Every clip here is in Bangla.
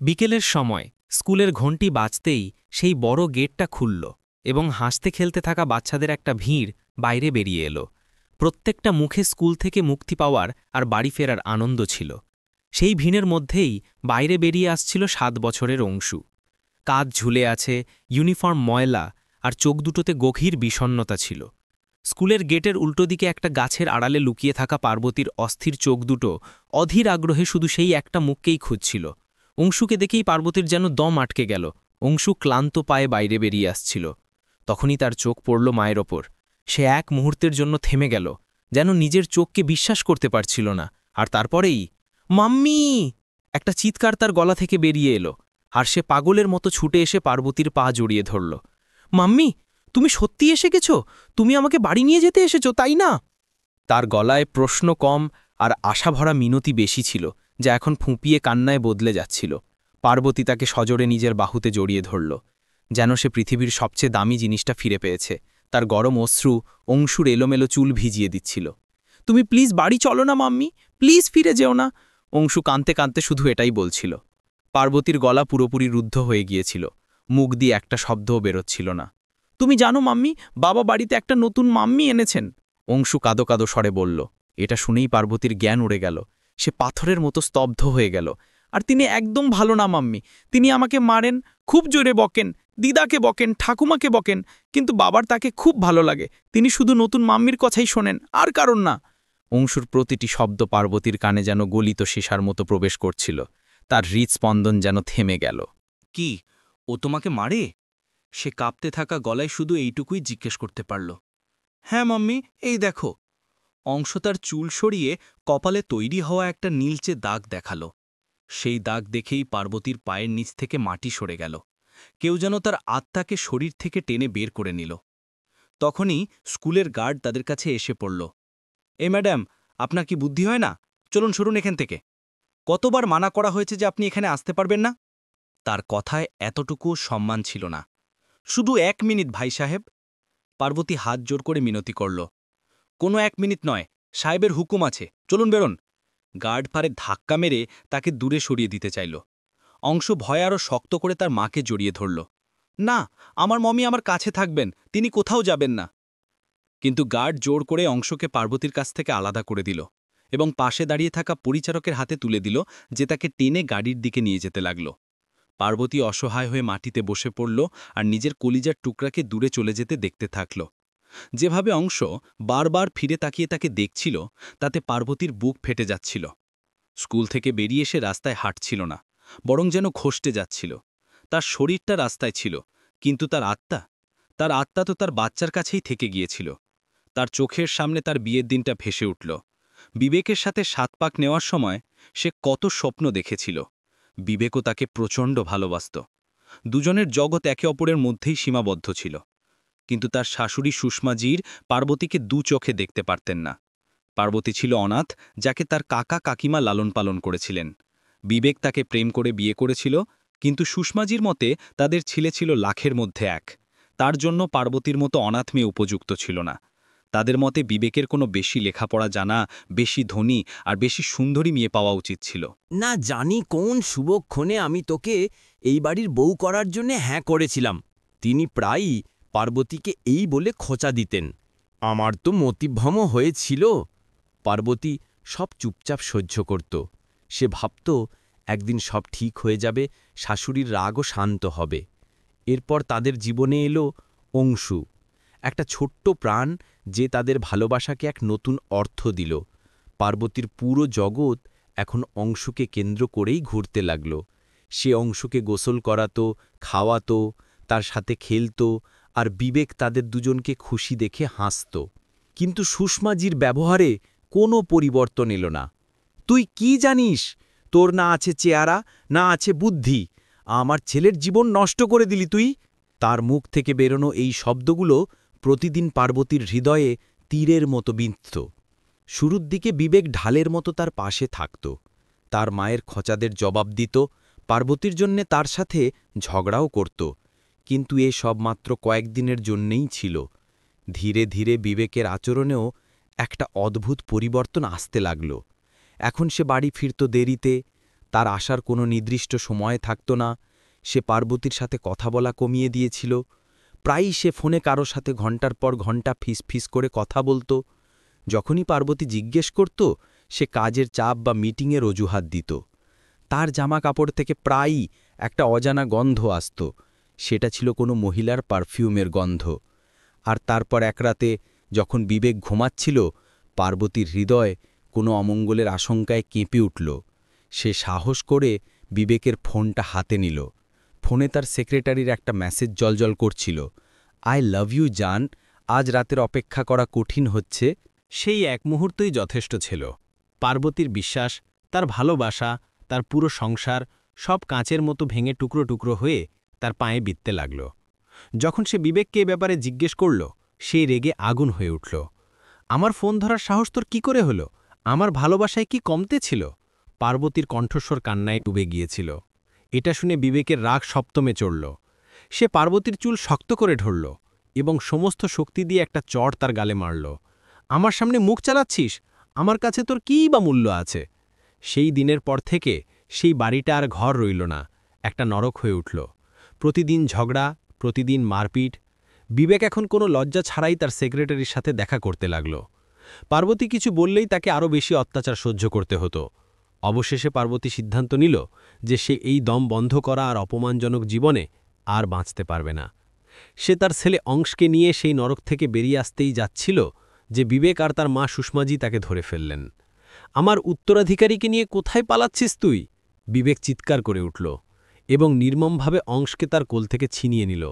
বিকেলের সময় স্কুলের ঘণ্টি বাজতেই সেই বড় গেটটা খুলল এবং হাসতে খেলতে থাকা বাচ্চাদের একটা ভিড় বাইরে বেরিয়ে এলো। প্রত্যেকটা মুখে স্কুল থেকে মুক্তি পাওয়ার আর বাড়ি ফেরার আনন্দ ছিল। সেই ভিড়ের মধ্যেই বাইরে বেরিয়ে আসছিল ৭ বছরের অংশু। কাঁধ ঝুলে আছে, ইউনিফর্ম ময়লা, আর চোখ দুটোতে গভীর বিষণ্ণতা ছিল। স্কুলের গেটের উল্টো দিকে একটা গাছের আড়ালে লুকিয়ে থাকা পার্বতীর অস্থির চোখ দুটো অধীর আগ্রহে শুধু সেই একটা মুখকেই খুঁজছিল। অংশুকে দেখেই পার্বতীর যেন দম আটকে গেল। অংশু ক্লান্ত পায়ে বাইরে বেরিয়ে আসছিল। তখনই তার চোখ পড়ল মায়ের ওপর। সে এক মুহূর্তের জন্য থেমে গেল, যেন নিজের চোখকে বিশ্বাস করতে পারছিল না। আর তারপরেই মাম্মি একটা চিৎকার তার গলা থেকে বেরিয়ে এলো, আর সে পাগলের মতো ছুটে এসে পার্বতীর পা জড়িয়ে ধরল। মাম্মি, তুমি সত্যি এসে গেছ? তুমি আমাকে বাড়ি নিয়ে যেতে এসেছো, তাই না? তার গলায় প্রশ্ন কম আর আশাভরা মিনতি বেশি ছিল, যা এখন ফুঁপিয়ে কান্নায় বদলে যাচ্ছিল। পার্বতী তাকে সজোরে নিজের বাহুতে জড়িয়ে ধরল, যেন সে পৃথিবীর সবচেয়ে দামি জিনিসটা ফিরে পেয়েছে। তার গরম অশ্রু অংশুর এলোমেলো চুল ভিজিয়ে দিচ্ছিল। তুমি প্লিজ বাড়ি চলো না মাম্মি, প্লিজ ফিরে যেও না। অংশু কাঁদতে কাঁদতে শুধু এটাই বলছিল। পার্বতীর গলা পুরোপুরি রুদ্ধ হয়ে গিয়েছিল, মুখ দিয়ে একটা শব্দও বেরোচ্ছিল না। তুমি জানো মাম্মি, বাবা বাড়িতে একটা নতুন মাম্মি এনেছেন। অংশু কাদো কাদো স্বরে বলল। এটা শুনেই পার্বতীর জ্ঞান উড়ে গেল। সে পাথরের মতো স্তব্ধ হয়ে গেল। আর তিনি একদম ভালো না মাম্মি, তিনি আমাকে মারেন, খুব জোরে বকেন, দিদাকে বকেন, ঠাকুমাকে বকেন, কিন্তু বাবার তাকে খুব ভালো লাগে। তিনি শুধু নতুন মাম্মির কথাই শোনেন, আর কারণ না। অংশুর প্রতিটি শব্দ পার্বতীর কানে যেন গলিত সীসার মতো প্রবেশ করছিল। তার হৃৎস্পন্দন যেন থেমে গেল। কি, ও তোমাকে মারে? সে কাঁপতে থাকা গলায় শুধু এইটুকুই জিজ্ঞেস করতে পারল। হ্যাঁ মাম্মি, এই দেখো। অংশ তার চুল সরিয়ে কপালে তৈরি হওয়া একটা নীলচে দাগ দেখালো। সেই দাগ দেখেই পার্বতীর পায়ের নিচ থেকে মাটি সরে গেল। কেউ যেন তার আত্মাকে শরীর থেকে টেনে বের করে নিল। তখনই স্কুলের গার্ড তাদের কাছে এসে পড়ল। ম্যাডাম, আপনার কি বুদ্ধি হয় না? চলুন সরুন এখান থেকে। কতবার মানা করা হয়েছে যে আপনি এখানে আসতে পারবেন না? তার কথায় এতটুকু সম্মান ছিল না। শুধু ১ মিনিট ভাই সাহেব। পার্বতী হাত জোর করে মিনতি করল। কোনো ১ মিনিট নয়, সাহেবের হুকুম আছে, চলুন বেরোন। গার্ড পারে ধাক্কা মেরে তাকে দূরে সরিয়ে দিতে চাইল। অংশ ভয়ে আরও শক্ত করে তার মাকে জড়িয়ে ধরল। না, আমার মমি আমার কাছে থাকবেন, তিনি কোথাও যাবেন না। কিন্তু গার্ড জোর করে অংশকে পার্বতীর কাছ থেকে আলাদা করে দিল এবং পাশে দাঁড়িয়ে থাকা পরিচারকের হাতে তুলে দিল, যে তাকে টেনে গাড়ির দিকে নিয়ে যেতে লাগল। পার্বতী অসহায় হয়ে মাটিতে বসে পড়ল আর নিজের কলিজার টুকরাকে দূরে চলে যেতে দেখতে থাকল। যেভাবে অংশ বারবার ফিরে তাকিয়ে তাকে দেখছিল, তাতে পার্বতীর বুক ফেটে যাচ্ছিল। স্কুল থেকে বেরিয়ে এসে রাস্তায় হাঁটছিল না, বরং যেন খসতে যাচ্ছিল। তার শরীরটা রাস্তায় ছিল, কিন্তু তার আত্মা তো তার বাচ্চার কাছেই থেকে গিয়েছিল। তার চোখের সামনে তার বিয়ের দিনটা ভেসে উঠল। বিবেকের সাথে ৭ পাক নেওয়ার সময় সে কত স্বপ্ন দেখেছিল। বিবেকও তাকে প্রচণ্ড ভালোবাসত। দুজনের জগৎ একে অপরের মধ্যেই সীমাবদ্ধ ছিল। কিন্তু তার শাশুড়ি সুষমাজির পার্বতীকে দু চোখে দেখতে পারতেন না। পার্বতী ছিল অনাথ, যাকে তার কাকা কাকিমা লালন পালন করেছিলেন। বিবেক তাকে প্রেম করে বিয়ে করেছিল, কিন্তু সুষমাজির মতে তাদের ছেলে ছিল লাখের মধ্যে এক। তার জন্য পার্বতীর মতো অনাথ মেয়ে উপযুক্ত ছিল না। তাদের মতে বিবেকের কোনো বেশি লেখাপড়া জানা, বেশি ধনী আর বেশি সুন্দরী মেয়ে পাওয়া উচিত ছিল। না জানি কোন শুভক্ষণে আমি তোকে এই বাড়ির বউ করার জন্য হ্যাঁ করেছিলাম। তিনি প্রায়ই পার্বতীকে এই বলে খোঁচা দিতেন। আমার তো মতিভ্রম হয়েছিল। পার্বতী সব চুপচাপ সহ্য করত। সে ভাবত একদিন সব ঠিক হয়ে যাবে, শাশুড়ির রাগও শান্ত হবে। এরপর তাদের জীবনে এলো অংশু, একটা ছোট্ট প্রাণ যে তাদের ভালোবাসাকে এক নতুন অর্থ দিল। পার্বতীর পুরো জগৎ এখন অংশুকে কেন্দ্র করেই ঘুরতে লাগল। সে অংশুকে গোসল করাতো, খাওয়াতো, তার সাথে খেলত, আর বিবেক তাদের দুজনকে খুশি দেখে হাসত। কিন্তু সুষমাজির ব্যবহারে কোনো পরিবর্তন এলো না। তুই কি জানিস? তোর না আছে চেহারা, না আছে বুদ্ধি। আমার ছেলের জীবন নষ্ট করে দিলি তুই। তার মুখ থেকে বেরোনো এই শব্দগুলো প্রতিদিন পার্বতীর হৃদয়ে তীরের মতো বিঁধত। শুরুর দিকে বিবেক ঢালের মতো তার পাশে থাকত, তার মায়ের খোঁচাদের জবাব দিত, পার্বতীর জন্যে তার সাথে ঝগড়াও করত। কিন্তু এ সব মাত্র কয়েকদিনের জন্যেই ছিল। ধীরে ধীরে বিবেকের আচরণেও একটা অদ্ভুত পরিবর্তন আসতে লাগল। এখন সে বাড়ি ফিরত দেরিতে, তার আসার কোনো নির্দিষ্ট সময় থাকত না। সে পার্বতীর সাথে কথা বলা কমিয়ে দিয়েছিল। প্রায়ই সে ফোনে কারো সাথে ঘণ্টার পর ঘণ্টা ফিস করে কথা বলত। যখনই পার্বতী জিজ্ঞেস করত, সে কাজের চাপ বা মিটিংয়ের অজুহাত দিত। তার জামা কাপড় থেকে প্রায়ই একটা অজানা গন্ধ আসত। সেটা ছিল কোনো মহিলার পারফিউমের গন্ধ। আর তারপর এক রাতে যখন বিবেক ঘুমাচ্ছিল, পার্বতীর হৃদয় কোনো অমঙ্গলের আশঙ্কায় কেঁপে উঠল। সে সাহস করে বিবেকের ফোনটা হাতে নিল। ফোনে তার সেক্রেটারির একটা মেসেজ জলজল করছিল, আই লাভ ইউ জান, আজ রাতের অপেক্ষা করা কঠিন হচ্ছে। সেই এক মুহূর্তই যথেষ্ট ছিল। পার্বতীর বিশ্বাস, তার ভালোবাসা, তার পুরো সংসার সব কাঁচের মতো ভেঙে টুকরো টুকরো হয়ে তার পায়ে বিঁধতে লাগল। যখন সে বিবেককে এ ব্যাপারে জিজ্ঞেস করল, সেই রেগে আগুন হয়ে উঠল। আমার ফোন ধরার সাহস তোর কি করে হলো? আমার ভালোবাসায় কি কমতে ছিল? পার্বতীর কণ্ঠস্বর কান্নায় ডুবে গিয়েছিল। এটা শুনে বিবেকের রাগ সপ্তমে চড়ল। সে পার্বতীর চুল শক্ত করে ধরল এবং সমস্ত শক্তি দিয়ে একটা চড় তার গালে মারল। আমার সামনে মুখ চালাচ্ছিস? আমার কাছে তোর কীই বা মূল্য আছে? সেই দিনের পর থেকে সেই বাড়িটা আর ঘর রইল না, একটা নরক হয়ে উঠল। প্রতিদিন ঝগড়া, প্রতিদিন মারপিট। বিবেক এখন কোনো লজ্জা ছাড়াই তার সেক্রেটারির সাথে দেখা করতে লাগল। পার্বতী কিছু বললেই তাকে আরও বেশি অত্যাচার সহ্য করতে হতো। অবশেষে পার্বতী সিদ্ধান্ত নিল যে সে এই দম বন্ধ করা আর অপমানজনক জীবনে আর বাঁচতে পারবে না। সে তার ছেলে অংশকে নিয়ে সেই নরক থেকে বেরিয়ে আসতেই যাচ্ছিল যে বিবেক আর তার মা সুষমাজি তাকে ধরে ফেললেন। আমার উত্তরাধিকারীকে নিয়ে কোথায় পালাচ্ছিস তুই? বিবেক চিৎকার করে উঠল এবং নির্মমভাবে অংশকে তার কোল থেকে ছিনিয়ে নিল।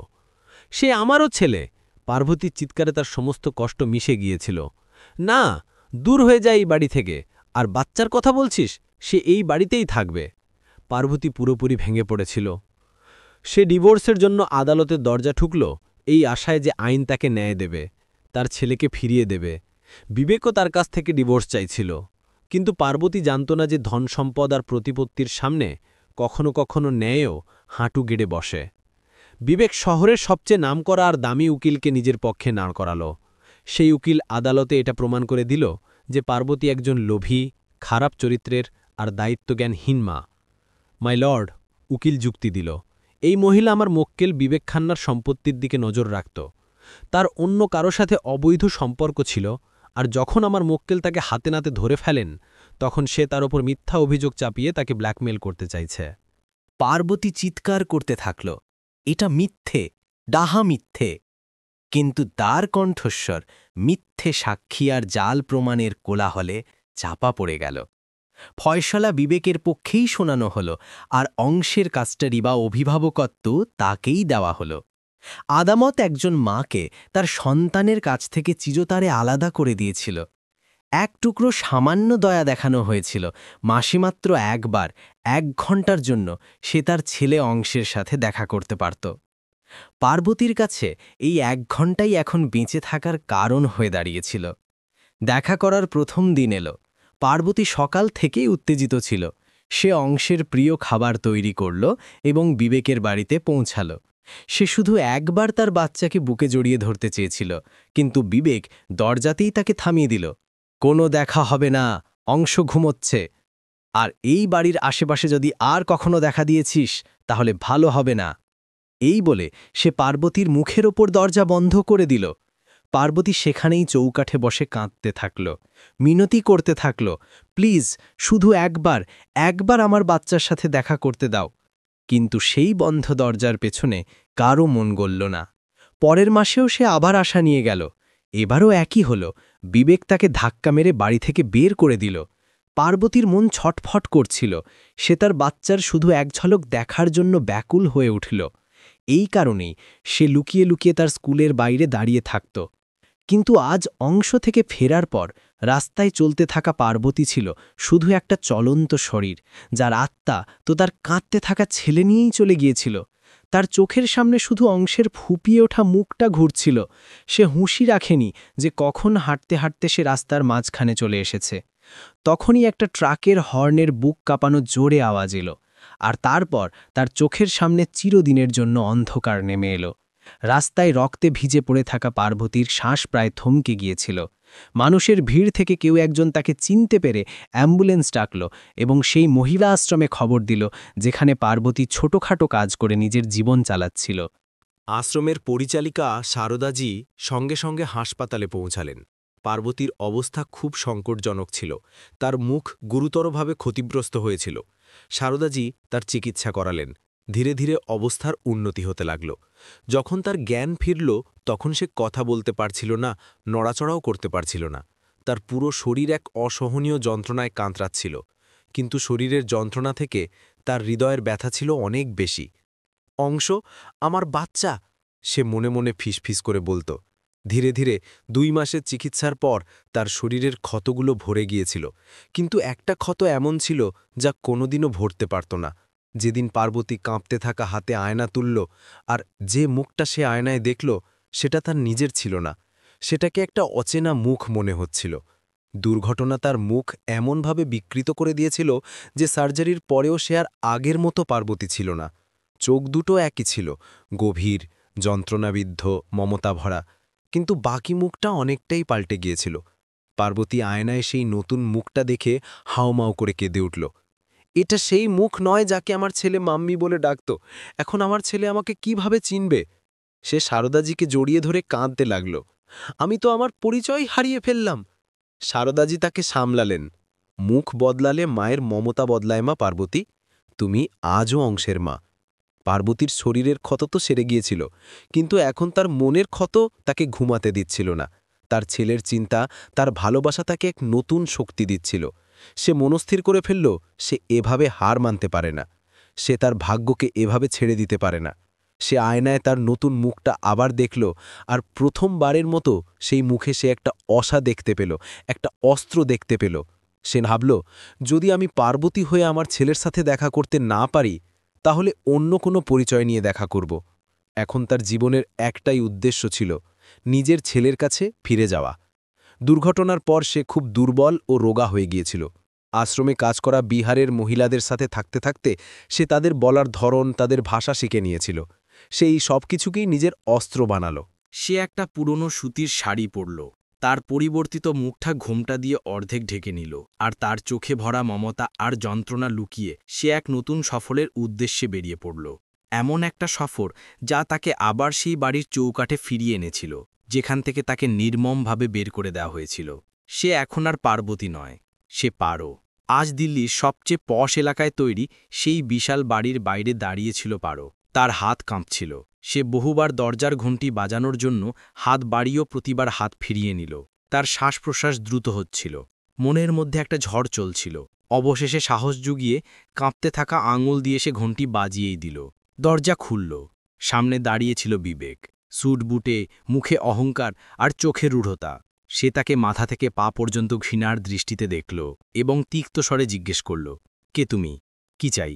সে আমারও ছেলে। পার্বতীর চিৎকারে তার সমস্ত কষ্ট মিশে গিয়েছিল। না, দূর হয়ে যায় এই বাড়ি থেকে। আর বাচ্চার কথা বলছিস? সে এই বাড়িতেই থাকবে। পার্বতী পুরোপুরি ভেঙে পড়েছিল। সে ডিভোর্সের জন্য আদালতের দরজা ঠুকল, এই আশায় যে আইন তাকে ন্যায় দেবে, তার ছেলেকে ফিরিয়ে দেবে। বিবেকও তার কাছ থেকে ডিভোর্স চাইছিল, কিন্তু পার্বতী জানত না যে ধন সম্পদ আর প্রতিপত্তির সামনে কখনো কখনো ন্যায়ও হাঁটু গেড়ে বসে। বিবেক শহরের সবচেয়ে নামকরা আর দামি উকিলকে নিজের পক্ষে নাড় করাল। সেই উকিল আদালতে এটা প্রমাণ করে দিল যে পার্বতী একজন লোভী, খারাপ চরিত্রের আর দায়িত্বজ্ঞানহীন মা। মাই লর্ড, উকিল যুক্তি দিল, এই মহিলা আমার মক্কেল বিবেক খান্নার সম্পত্তির দিকে নজর রাখত। তার অন্য কারো সাথে অবৈধ সম্পর্ক ছিল, আর যখন আমার মক্কেল তাকে হাতে নাতে ধরে ফেলেন, তখন সে তার ওপর মিথ্যা অভিযোগ চাপিয়ে তাকে ব্ল্যাকমেল করতে চাইছে। পার্বতী চিৎকার করতে থাকল, এটা মিথ্যে, ডাহা মিথ্যে। কিন্তু তার কণ্ঠস্বর মিথ্যে সাক্ষী আর জাল প্রমাণের কোলাহলে চাপা পড়ে গেল। ফয়সলা বিবেকের পক্ষেই শোনানো হল, আর অংশের কাস্টাডি বা অভিভাবকত্ব তাকেই দেওয়া হল। আদামত একজন মাকে তার সন্তানের কাছ থেকে চিরতরে আলাদা করে দিয়েছিল। এক টুকরো সামান্য দয়া দেখানো হয়েছিল। মাসিমাত্র একবার, 1 ঘণ্টার জন্য সে তার ছেলে অংশের সাথে দেখা করতে পারত। পার্বতীর কাছে এই 1 ঘণ্টাই এখন বেঁচে থাকার কারণ হয়ে দাঁড়িয়েছিল। দেখা করার প্রথম দিন এলো। পার্বতী সকাল থেকেই উত্তেজিত ছিল। সে অংশের প্রিয় খাবার তৈরি করল এবং বিবেকের বাড়িতে পৌঁছাল। সে শুধু একবার তার বাচ্চাকে বুকে জড়িয়ে ধরতে চেয়েছিল, কিন্তু বিবেক দরজাতেই তাকে থামিয়ে দিল। কোনো দেখা হবে না, অংশ ঘুমোচ্ছে। আর এই বাড়ির আশেপাশে যদি আর কখনো দেখা দিয়েছিস তাহলে ভালো হবে না। এই বলে সে পার্বতীর মুখের ওপর দরজা বন্ধ করে দিল। পার্বতী সেখানেই চৌকাঠে বসে কাঁদতে থাকল, মিনতি করতে থাকল, প্লিজ শুধু একবার আমার বাচ্চার সাথে দেখা করতে দাও। কিন্তু সেই বন্ধ দরজার পেছনে কারও মন গলল না। পরের মাসেও সে আবার আশা নিয়ে গেল। এবারও একই হল, বিবেক তাকে ধাক্কা মেরে বাড়ি থেকে বের করে দিল। পার্বতীর মন ছটফট করছিল। সে তার বাচ্চার শুধু এক ঝলক দেখার জন্য ব্যাকুল হয়ে উঠল। এই কারণেই সে লুকিয়ে লুকিয়ে তার স্কুলের বাইরে দাঁড়িয়ে থাকত। কিন্তু আজ অংশ থেকে ফেরার পর রাস্তায় চলতে থাকা পার্বতী ছিল শুধু একটা চলন্ত শরীর, যার আত্মা তো তার কাঁদতে থাকা ছেলে নিয়েই চলে গিয়েছিল। তার চোখের সামনে শুধু অংশের ফুপিয়ে ওঠা মুখটা ঘুরছিল। সে হুঁশি রাখেনি যে কখন হাঁটতে হাঁটতে সে রাস্তার মাঝখানে চলে এসেছে। তখনই একটা ট্রাকের হর্নের বুক কাঁপানো জোরে আওয়াজ এলো, আর তারপর তার চোখের সামনে চিরদিনের জন্য অন্ধকার নেমে এলো। রাস্তায় রক্তে ভিজে পড়ে থাকা পার্বতীর শ্বাস প্রায় থমকে গিয়েছিল। মানুষের ভিড় থেকে কেউ একজন তাকে চিনতে পেরে অ্যাম্বুলেন্স ডাকল এবং সেই মহিলা আশ্রমে খবর দিল, যেখানে পার্বতী ছোটখাটো কাজ করে নিজের জীবন চালাচ্ছিল। আশ্রমের পরিচালিকা শারদাজি সঙ্গে সঙ্গে হাসপাতালে পৌঁছালেন। পার্বতীর অবস্থা খুব সংকটজনক ছিল, তার মুখ গুরুতরভাবে ক্ষতিগ্রস্ত হয়েছিল। শারদাজি তার চিকিৎসা করালেন। ধীরে ধীরে অবস্থার উন্নতি হতে লাগল। যখন তার জ্ঞান ফিরল, তখন সে কথা বলতে পারছিল না, নড়াচড়াও করতে পারছিল না। তার পুরো শরীর এক অসহনীয় যন্ত্রণায় কাতরাচ্ছিল। কিন্তু শরীরের যন্ত্রণা থেকে তার হৃদয়ের ব্যথা ছিল অনেক বেশি। অংশ, আমার বাচ্চা, সে মনে মনে ফিসফিস করে বলত। ধীরে ধীরে 2 মাসের চিকিৎসার পর তার শরীরের ক্ষতগুলো ভরে গিয়েছিল, কিন্তু একটা ক্ষত এমন ছিল যা কোনোদিনও ভরতে পারত না। যেদিন পার্বতী কাঁপতে থাকা হাতে আয়না তুলল, আর যে মুখটা সে আয়নায় দেখল, সেটা তার নিজের ছিল না। সেটাকে একটা অচেনা মুখ মনে হচ্ছিল। দুর্ঘটনা তার মুখ এমনভাবে বিকৃত করে দিয়েছিল যে সার্জারির পরেও সে আর আগের মতো পার্বতী ছিল না। চোখ দুটো একই ছিল, গভীর, যন্ত্রণাবিদ্ধ, মমতা ভরা, কিন্তু বাকি মুখটা অনেকটাই পাল্টে গিয়েছিল। পার্বতী আয়নায় সেই নতুন মুখটা দেখে হাউমাউ করে কেঁদে উঠল। এটা সেই মুখ নয় যাকে আমার ছেলে মাম্মি বলে ডাকত। এখন আমার ছেলে আমাকে কিভাবে চিনবে? সে শারদাজিকে জড়িয়ে ধরে কাঁদতে লাগল। আমি তো আমার পরিচয় হারিয়ে ফেললাম। শারদাজি তাকে সামলালেন। মুখ বদলালে মায়ের মমতা বদলায় মা পার্বতী, তুমি আজও অংশের মা। পার্বতীর শরীরের ক্ষত তো সেরে গিয়েছিল, কিন্তু এখন তার মনের ক্ষত তাকে ঘুমাতে দিচ্ছিল না। তার ছেলের চিন্তা, তার ভালোবাসা তাকে এক নতুন শক্তি দিচ্ছিল। সে মনস্থির করে ফেলল, সে এভাবে হার মানতে পারে না। সে তার ভাগ্যকে এভাবে ছেড়ে দিতে পারে না। সে আয়নায় তার নতুন মুখটা আবার দেখল, আর প্রথমবারের মতো সেই মুখে সে একটা অসা দেখতে পেল, একটা অস্ত্র দেখতে পেল। সে ভাবল, যদি আমি পার্বতী হয়ে আমার ছেলের সাথে দেখা করতে না পারি, তাহলে অন্য কোনো পরিচয় নিয়ে দেখা করব। এখন তার জীবনের একটাই উদ্দেশ্য ছিল, নিজের ছেলের কাছে ফিরে যাওয়া। দুর্ঘটনার পর সে খুব দুর্বল ও রোগা হয়ে গিয়েছিল। আশ্রমে কাজ করা বিহারের মহিলাদের সাথে থাকতে থাকতে সে তাদের বলার ধরন, তাদের ভাষা শিখে নিয়েছিল। সে এই সব কিছুকেই নিজের অস্ত্র বানাল। সে একটা পুরনো সুতির শাড়ি পরল, তার পরিবর্তিত মুখটা ঘোমটা দিয়ে অর্ধেক ঢেকে নিল, আর তার চোখে ভরা মমতা আর যন্ত্রণা লুকিয়ে সে এক নতুন সফরের উদ্দেশ্যে বেরিয়ে পড়ল। এমন একটা সফর যা তাকে আবার সেই বাড়ির চৌকাঠে ফিরিয়ে এনেছিল, যেখান থেকে তাকে নির্মমভাবে বের করে দেওয়া হয়েছিল। সে এখন আর পার্বতী নয়, সে পারো। আজ দিল্লির সবচেয়ে পশ এলাকায় তৈরি সেই বিশাল বাড়ির বাইরে দাঁড়িয়েছিল পারো। তার হাত কাঁপছিল। সে বহুবার দরজার ঘণ্টি বাজানোর জন্য হাত বাড়িয়েও প্রতিবার হাত ফিরিয়ে নিল। তার শ্বাস-প্রশ্বাস দ্রুত হচ্ছিল। মনের মধ্যে একটা ঝড় চলছিল। অবশেষে সাহস জুগিয়ে কাঁপতে থাকা আঙুল দিয়ে সে ঘণ্টি বাজিয়েই দিল। দরজা খুলল। সামনে দাঁড়িয়েছিল বিবেক, স্যুট বুটে, মুখে অহংকার আর চোখে রূঢ়তা। সে তাকে মাথা থেকে পা পর্যন্ত ঘৃণার দৃষ্টিতে দেখল এবং তিক্ত স্বরে জিজ্ঞেস করল, কে তুমি? কি চাই?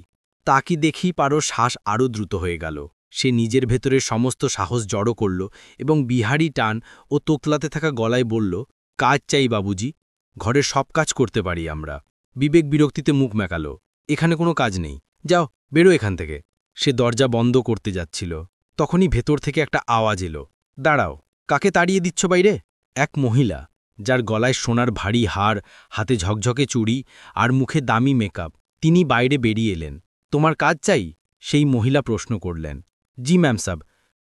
তাকে দেখেই পারো শ্বাস আরও দ্রুত হয়ে গেল। সে নিজের ভেতরের সমস্ত সাহস জড়ো করল এবং বিহারি টান ও তোকলাতে থাকা গলায় বলল, কাজ চাই বাবুজি, ঘরের সব কাজ করতে পারি আমরা। বিবেক বিরক্তিতে মুখ মেকাল, এখানে কোনো কাজ নেই, যাও বেরো এখান থেকে। সে দরজা বন্ধ করতে যাচ্ছিল, তখনই ভেতর থেকে একটা আওয়াজ এলো, দাঁড়াও, কাকে তাড়িয়ে দিচ্ছ বাইরে? এক মহিলা, যার গলায় সোনার ভারী হার, হাতে ঝকঝকে চুড়ি আর মুখে দামি মেকআপ, তিনি বাইরে বেরিয়ে এলেন। তোমার কাজ চাই? সেই মহিলা প্রশ্ন করলেন। জি ম্যাম সাব,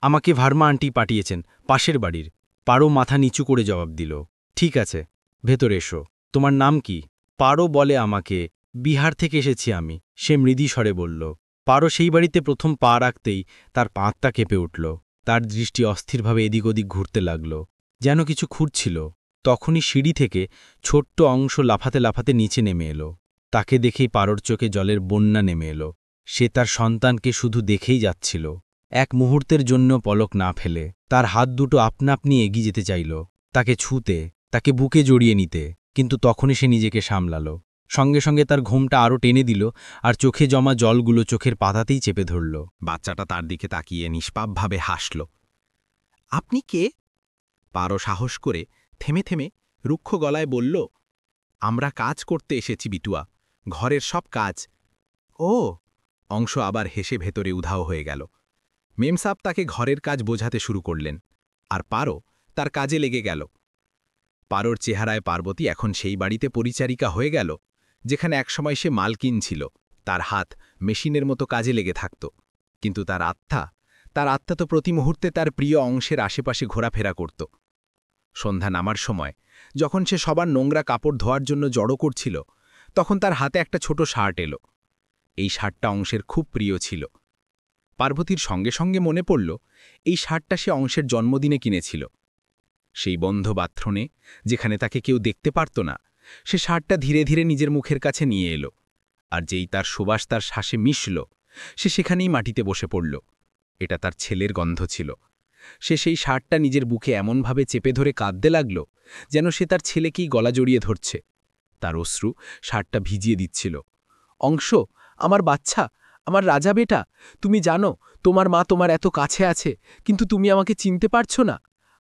আমাকে ভার্মা আন্টি পাঠিয়েছেন, পাশের বাড়ির। পারো মাথা নিচু করে জবাব দিল। ঠিক আছে, ভেতরে এসো। তোমার নাম কি? পারো বলে আমাকে, বিহার থেকে এসেছি আমি, সে মৃদু স্বরে বলল। পারো সেই বাড়িতে প্রথম পা রাখতেই তার পাঁতটা কেঁপে উঠল। তার দৃষ্টি অস্থিরভাবে এদিক ওদিক ঘুরতে লাগল, যেন কিছু খুঁড়ছিল। তখনই সিঁড়ি থেকে ছোট্ট অংশ লাফাতে লাফাতে নিচে নেমে এলো। তাকে দেখেই পারোর চোখে জলের বন্যা নেমে এলো। সে তার সন্তানকে শুধু দেখেই যাচ্ছিল, এক মুহূর্তের জন্য পলক না ফেলে। তার হাত দুটো আপনা আপনি এগিয়ে যেতে চাইল, তাকে ছুঁতে, তাকে বুকে জড়িয়ে নিতে, কিন্তু তখনই সে নিজেকে সামলাল। সঙ্গে সঙ্গে তার ঘুমটা আরও টেনে দিল, আর চোখে জমা জলগুলো চোখের পাতাতেই চেপে ধরল। বাচ্চাটা তার দিকে তাকিয়ে নিষ্পাপভাবে হাসল। আপনি কে? পারো সাহস করে থেমে থেমে রুক্ষ গলায় বলল, আমরা কাজ করতে এসেছি বিটুয়া, ঘরের সব কাজ। ও! অংশ আবার হেসে ভেতরে উধাও হয়ে গেল। মেমসাব তাকে ঘরের কাজ বোঝাতে শুরু করলেন, আর পারো তার কাজে লেগে গেল। পারোর চেহারায় পার্বতী এখন সেই বাড়িতে পরিচারিকা হয়ে গেল যেখানে একসময় সে মালকিন ছিল। তার হাত মেশিনের মতো কাজে লেগে থাকত, কিন্তু তার আত্মা তো প্রতি মুহূর্তে তার প্রিয় অংশের আশেপাশে ঘোরাফেরা করত। সন্ধ্যা নামার সময় যখন সে সবার নোংরা কাপড় ধোয়ার জন্য জড়ো করছিল, তখন তার হাতে একটা ছোট শার্ট এলো। এই শার্টটা অংশের খুব প্রিয় ছিল। পার্বতীর সঙ্গে সঙ্গে মনে পড়ল এই শার্টটা সে অংশের জন্মদিনে কিনেছিল। সেই বন্ধ বাথরুমে, যেখানে তাকে কেউ দেখতে পারত না, সে শার্টটা ধীরে ধীরে নিজের মুখের কাছে নিয়ে এলো, আর যেই তার সুবাস তার শ্বাসে মিশল, সে সেখানেই মাটিতে বসে পড়ল। এটা তার ছেলের গন্ধ ছিল। সে সেই শার্টটা নিজের বুকে এমনভাবে চেপে ধরে কাঁদতে লাগল যেন সে তার ছেলেকেই গলা জড়িয়ে ধরছে। তার অশ্রু শার্টটা ভিজিয়ে দিচ্ছিল। অংশ, আমার বাচ্চা, আমার রাজা বেটা, তুমি জানো তোমার মা তোমার এত কাছে আছে, কিন্তু তুমি আমাকে চিনতে পারছো না।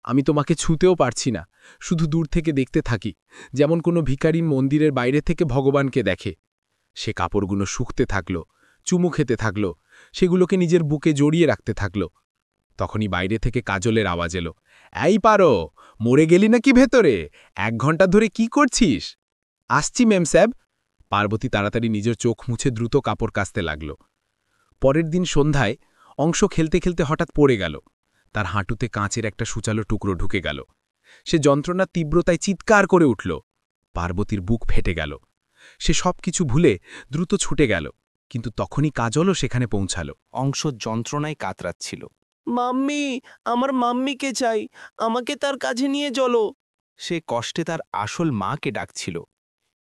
আমি তোমাকে ছুঁতেও পারছি না, শুধু দূর থেকে দেখতে থাকি, যেমন কোনো ভিখারি মন্দিরের বাইরে থেকে ভগবানকে দেখে। সে কাপড়গুলো শুকতে থাকল, চুমু খেতে থাকল, সেগুলোকে নিজের বুকে জড়িয়ে রাখতে থাকল। তখনই বাইরে থেকে কাজলের আওয়াজ এলো, এই পারো, মরে গেলি নাকি ভেতরে? 1 ঘন্টা ধরে কি করছিস? আসছি ম্যাম সাহেব। পার্বতী তাড়াতাড়ি নিজের চোখ মুছে দ্রুত কাপড় কাচতে লাগল। পরের দিন সন্ধ্যায় অংশ খেলতে খেলতে হঠাৎ পড়ে গেল। তার হাঁটুতে কাঁচের একটা সূচালো টুকরো ঢুকে গেল। সে যন্ত্রণার তীব্রতায় চিৎকার করে উঠল। পার্বতীর বুক ফেটে গেল। সে সব কিছু ভুলে দ্রুত ছুটে গেল, কিন্তু তখনই কাজলও সেখানে পৌঁছাল। অংশ যন্ত্রণায় কাতরাচ্ছিল। মাম্মি, আমার মাম্মিকে চাই, আমাকে তার কাছে নিয়ে চলো। সে কষ্টে তার আসল মাকে ডাকছিল।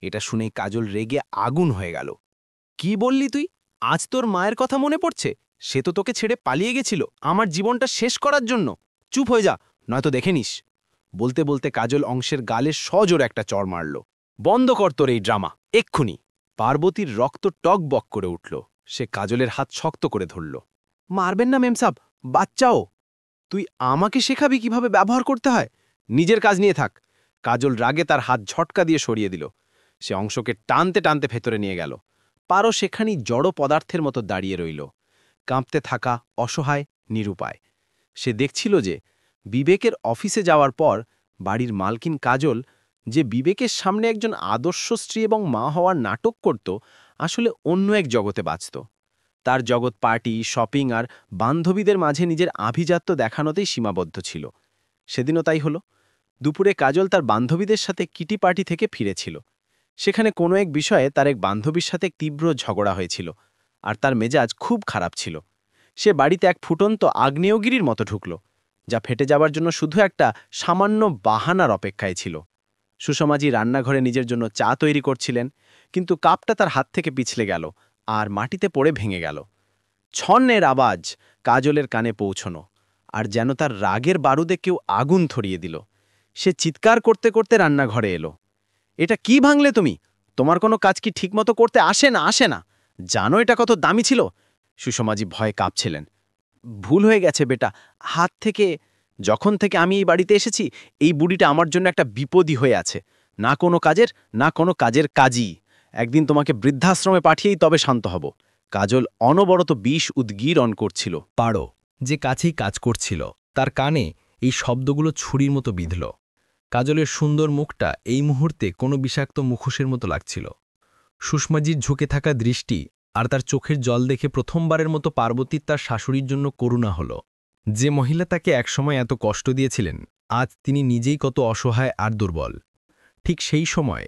এটা শুনেই কাজল রেগে আগুন হয়ে গেল। কি বললি তুই? আজ তোর মায়ের কথা মনে পড়ছে? সে তো তোকে ছেড়ে পালিয়ে গেছিল আমার জীবনটা শেষ করার জন্য। চুপ হয়ে যা, নয়তো দেখে নিস। বলতে বলতে কাজল অংশের গালে সজোর একটা চড় মারল। বন্ধ কর তোর এই ড্রামা, এক্ষুনি। পার্বতীর রক্ত টক বক করে উঠল। সে কাজলের হাত শক্ত করে ধরল। মারবেন না মেমসাব, বাচ্চাও। তুই আমাকে শেখাবি কিভাবে ব্যবহার করতে হয়? নিজের কাজ নিয়ে থাক। কাজল রাগে তার হাত ঝটকা দিয়ে সরিয়ে দিল। সে অংশকে টানতে টানতে ভেতরে নিয়ে গেল। পারো সেখানেই জড় পদার্থের মতো দাঁড়িয়ে রইল, কাঁপতে থাকা, অসহায়, নিরুপায়। সে দেখছিল যে বিবেকের অফিসে যাওয়ার পর বাড়ির মালকিন কাজল, যে বিবেকের সামনে একজন আদর্শ স্ত্রী এবং মা হওয়ার নাটক করত, আসলে অন্য এক জগতে বাঁচত। তার জগৎ পার্টি, শপিং আর বান্ধবীদের মাঝে নিজের আভিজাত্য দেখানোতেই সীমাবদ্ধ ছিল। সেদিনও তাই হলো। দুপুরে কাজল তার বান্ধবীদের সাথে কিটি পার্টি থেকে ফিরেছিল। সেখানে কোনো এক বিষয়ে তার এক বান্ধবীর সাথে তীব্র ঝগড়া হয়েছিল, আর তার মেজাজ খুব খারাপ ছিল। সে বাড়িতে এক ফুটন্ত আগ্নেয়গিরির মতো ঢুকল, যা ফেটে যাবার জন্য শুধু একটা সামান্য বাহানার অপেক্ষায় ছিল। সুষমাজি রান্নাঘরে নিজের জন্য চা তৈরি করছিলেন, কিন্তু কাপটা তার হাত থেকে পিছলে গেল আর মাটিতে পড়ে ভেঙে গেল। ছন্নের আওয়াজ কাজলের কানে পৌঁছনো, আর যেন তার রাগের বারুদে কেউ আগুন ধরিয়ে দিল। সে চিৎকার করতে করতে রান্নাঘরে এলো। এটা কি ভাঙলে তুমি? তোমার কোনো কাজ কি ঠিকমতো করতে আসে না? জানো এটা কত দামি ছিল? সুষমাজি ভয়ে কাঁপছিলেন। ভুল হয়ে গেছে বেটা, হাত থেকে। যখন থেকে আমি এই বাড়িতে এসেছি, এই বুড়িটা আমার জন্য একটা বিপদই হয়ে আছে। না কোনো কাজের কাজই। একদিন তোমাকে বৃদ্ধাশ্রমে পাঠিয়েই তবে শান্ত হব। কাজল অনবরত বিষ উদ্গীরণ করছিল। পারো, যে কাছেই কাজ করছিল, তার কানে এই শব্দগুলো ছুরির মতো বিঁধল। কাজলের সুন্দর মুখটা এই মুহূর্তে কোনো বিষাক্ত মুখোশের মতো লাগছিল। সুষমাজির ঝুঁকে থাকা দৃষ্টি আর তার চোখের জল দেখে প্রথমবারের মতো পার্বতীর তার শাশুড়ির জন্য করুণা হল। যে মহিলা তাকে একসময় এত কষ্ট দিয়েছিলেন, আজ তিনি নিজেই কত অসহায় আর দুর্বল। ঠিক সেই সময়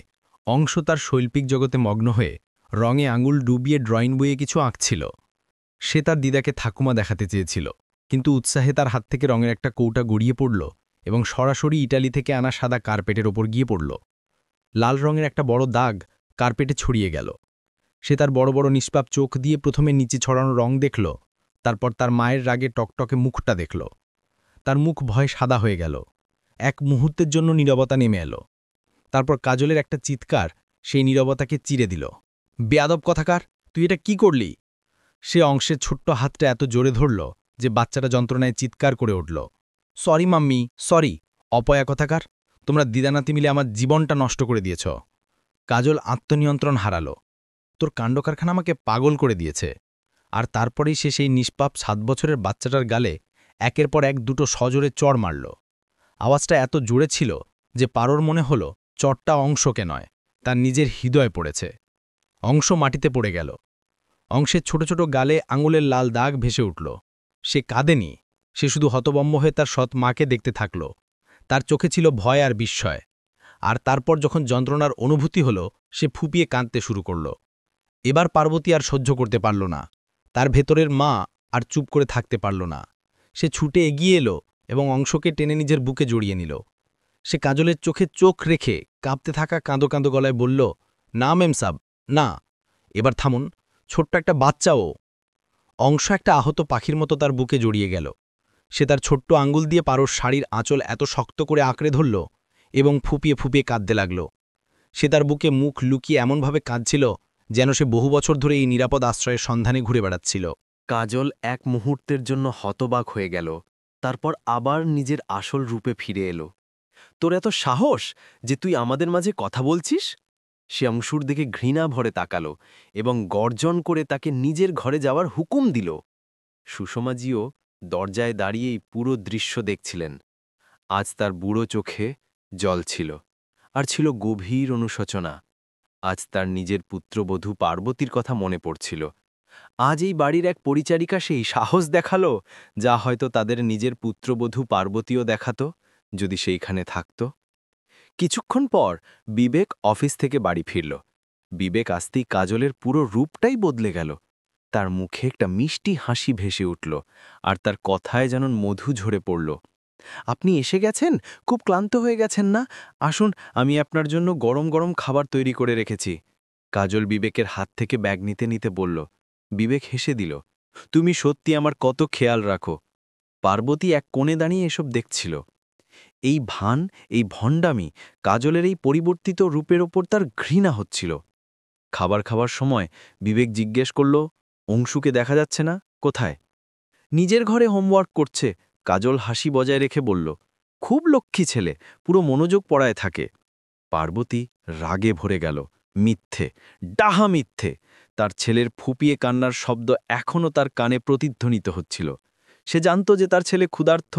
অংশ তার শৈল্পিক জগতে মগ্ন হয়ে রঙে আঙুল ডুবিয়ে ড্রয়িং বইয়ে কিছু আঁকছিল। সে তার দিদাকে ঠাকুমা দেখাতে চেয়েছিল, কিন্তু উৎসাহে তার হাত থেকে রঙের একটা কৌটা গড়িয়ে পড়ল এবং সরাসরি ইটালি থেকে আনা সাদা কার্পেটের ওপর গিয়ে পড়ল। লাল রঙের একটা বড় দাগ কার্পেটে ছড়িয়ে গেল। সে তার বড় বড় নিষ্পাপ চোখ দিয়ে প্রথমে নিচে ছড়ানো রং দেখল, তারপর তার মায়ের রাগে টকটকে মুখটা দেখল। তার মুখ ভয়ে সাদা হয়ে গেল। এক মুহূর্তের জন্য নীরবতা নেমে এলো। তারপর কাজলের একটা চিৎকার সেই নীরবতাকে চিরে দিল। বেয়াদব কথাকার, তুই এটা কি করলি? সে অংশের ছোট্ট হাতটা এত জোরে ধরল যে বাচ্চাটা যন্ত্রণায় চিৎকার করে উঠল। Sorry mummy, sorry. অপয়া কথাকার, তোমরা দিদানাতি মিলে আমার জীবনটা নষ্ট করে দিয়েছ। কাজল আত্মনিয়ন্ত্রণ হারালো। তোর কাণ্ডকারখানা আমাকে পাগল করে দিয়েছে। আর তারপরেই সে সেই নিষ্পাপ 7 বছরের বাচ্চাটার গালে একের পর এক দুটো সজোরে চড় মারল। আওয়াজটা এত জোরে ছিল যে পারোর মনে হল চটটা অংশকে নয়, তার নিজের হৃদয়ে পড়েছে। অংশ মাটিতে পড়ে গেল। অংশের ছোট ছোট গালে আঙুলের লাল দাগ ভেসে উঠল। সে কাঁদেনি, সে শুধু হতবম্ব হয়ে তার সৎ মাকে দেখতে থাকল। তার চোখে ছিল ভয় আর বিস্ময়। আর তারপর যখন যন্ত্রণার অনুভূতি হল, সে ফুপিয়ে কাঁদতে শুরু করল। এবার পার্বতী আর সহ্য করতে পারল না। তার ভেতরের মা আর চুপ করে থাকতে পারল না। সে ছুটে এগিয়ে এলো এবং অংশকে টেনে নিজের বুকে জড়িয়ে নিল। সে কাজলের চোখে চোখ রেখে কাঁপতে থাকা কাঁদো কাঁদো গলায় বলল, না মেম সাব, না, এবার থামুন, ছোট্ট একটা বাচ্চাও। অংশ একটা আহত পাখির মতো তার বুকে জড়িয়ে গেল। সে তার ছোট্ট আঙ্গুল দিয়ে পারোর শাড়ির আঁচল এত শক্ত করে আঁকড়ে ধরল এবং ফুপিয়ে ফুপিয়ে কাঁদতে লাগল। সে তার বুকে মুখ লুকিয়ে এমনভাবে কাঁদছিল যেন সে বহু বছর ধরে এই নিরাপদ আশ্রয়ের সন্ধানে ঘুরে বেড়াচ্ছিল। কাজল এক মুহূর্তের জন্য হতবাক হয়ে গেল, তারপর আবার নিজের আসল রূপে ফিরে এলো। তোর এত সাহস যে তুই আমাদের মাঝে কথা বলছিস? সে অংশুর দিকে ঘৃণা ভরে তাকালো এবং গর্জন করে তাকে নিজের ঘরে যাওয়ার হুকুম দিল। সুষমাজিও দরজায় দাঁড়িয়েই পুরো দৃশ্য দেখছিলেন। আজ তার বুড়ো চোখে জল ছিল, আর ছিল গভীর অনুশোচনা। আজ তার নিজের পুত্রবধূ পার্বতীর কথা মনে পড়ছিল। আজ এই বাড়ির এক পরিচারিকা সেই সাহস দেখালো যা হয়তো তাদের নিজের পুত্রবধূ পার্বতীও দেখাত যদি সেইখানে থাকত। কিছুক্ষণ পর বিবেক অফিস থেকে বাড়ি ফিরল। বিবেক আসতেই কাজলের পুরো রূপটাই বদলে গেল। তার মুখে একটা মিষ্টি হাসি ভেসে উঠল, আর তার কথায় যেন মধু ঝরে পড়ল। আপনি এসে গেছেন? খুব ক্লান্ত হয়ে গেছেন না? আসুন, আমি আপনার জন্য গরম গরম খাবার তৈরি করে রেখেছি। কাজল বিবেকের হাত থেকে ব্যাগ নিতে নিতে বলল। বিবেক হেসে দিল, তুমি সত্যি আমার কত খেয়াল রাখো। পার্বতী এক কোণে দাঁড়িয়ে এসব দেখছিল। এই ভান, এই ভণ্ডামি, কাজলের এই পরিবর্তিত রূপের ওপর তার ঘৃণা হচ্ছিল। খাবার খাবার সময় বিবেক জিজ্ঞেস করল, অংশুকে দেখা যাচ্ছে না? কোথায়? নিজের ঘরে হোমওয়ার্ক করছে। কাজল হাসি বজায় রেখে বলল, খুব লক্ষ্মী ছেলে, পুরো মনোযোগ পড়ায় থাকে। পার্বতী রাগে ভরে গেল। মিথ্যে, ডাহা মিথ্যে। তার ছেলের ফুপিয়ে কান্নার শব্দ এখনও তার কানে প্রতিধ্বনিত হচ্ছিল। সে জানত যে তার ছেলে ক্ষুধার্ত,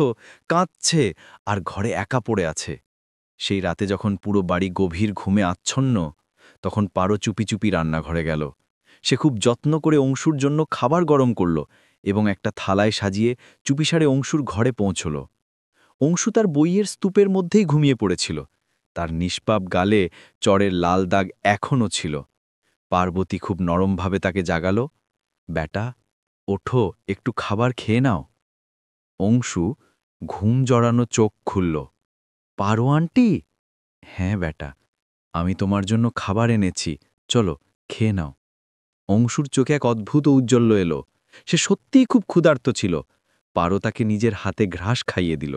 কাঁদছে আর ঘরে একা পড়ে আছে। সেই রাতে যখন পুরো বাড়ি গভীর ঘুমে আচ্ছন্ন, তখন পারো চুপি চুপি রান্নাঘরে গেল। সে খুব যত্ন করে অংশুর জন্য খাবার গরম করল এবং একটা থালায় সাজিয়ে চুপিসারে অংশুর ঘরে পৌঁছল। অংশু তার বইয়ের স্তূপের মধ্যেই ঘুমিয়ে পড়েছিল। তার নিষ্পাপ গালে চড়ের লাল দাগ এখনও ছিল। পার্বতী খুব নরমভাবে তাকে জাগালো, বেটা, ওঠো, একটু খাবার খেয়ে নাও। অংশু ঘুম জড়ানো চোখ খুলল। পারো আন্টি? হ্যাঁ বেটা, আমি তোমার জন্য খাবার এনেছি, চলো খেয়ে নাও। অংশুর চোখে এক অদ্ভুত ঔজ্জ্বল্য এলো। সে সত্যিই খুব ক্ষুধার্ত ছিল। পারো তাকে নিজের হাতে ঘ্রাস খাইয়ে দিল।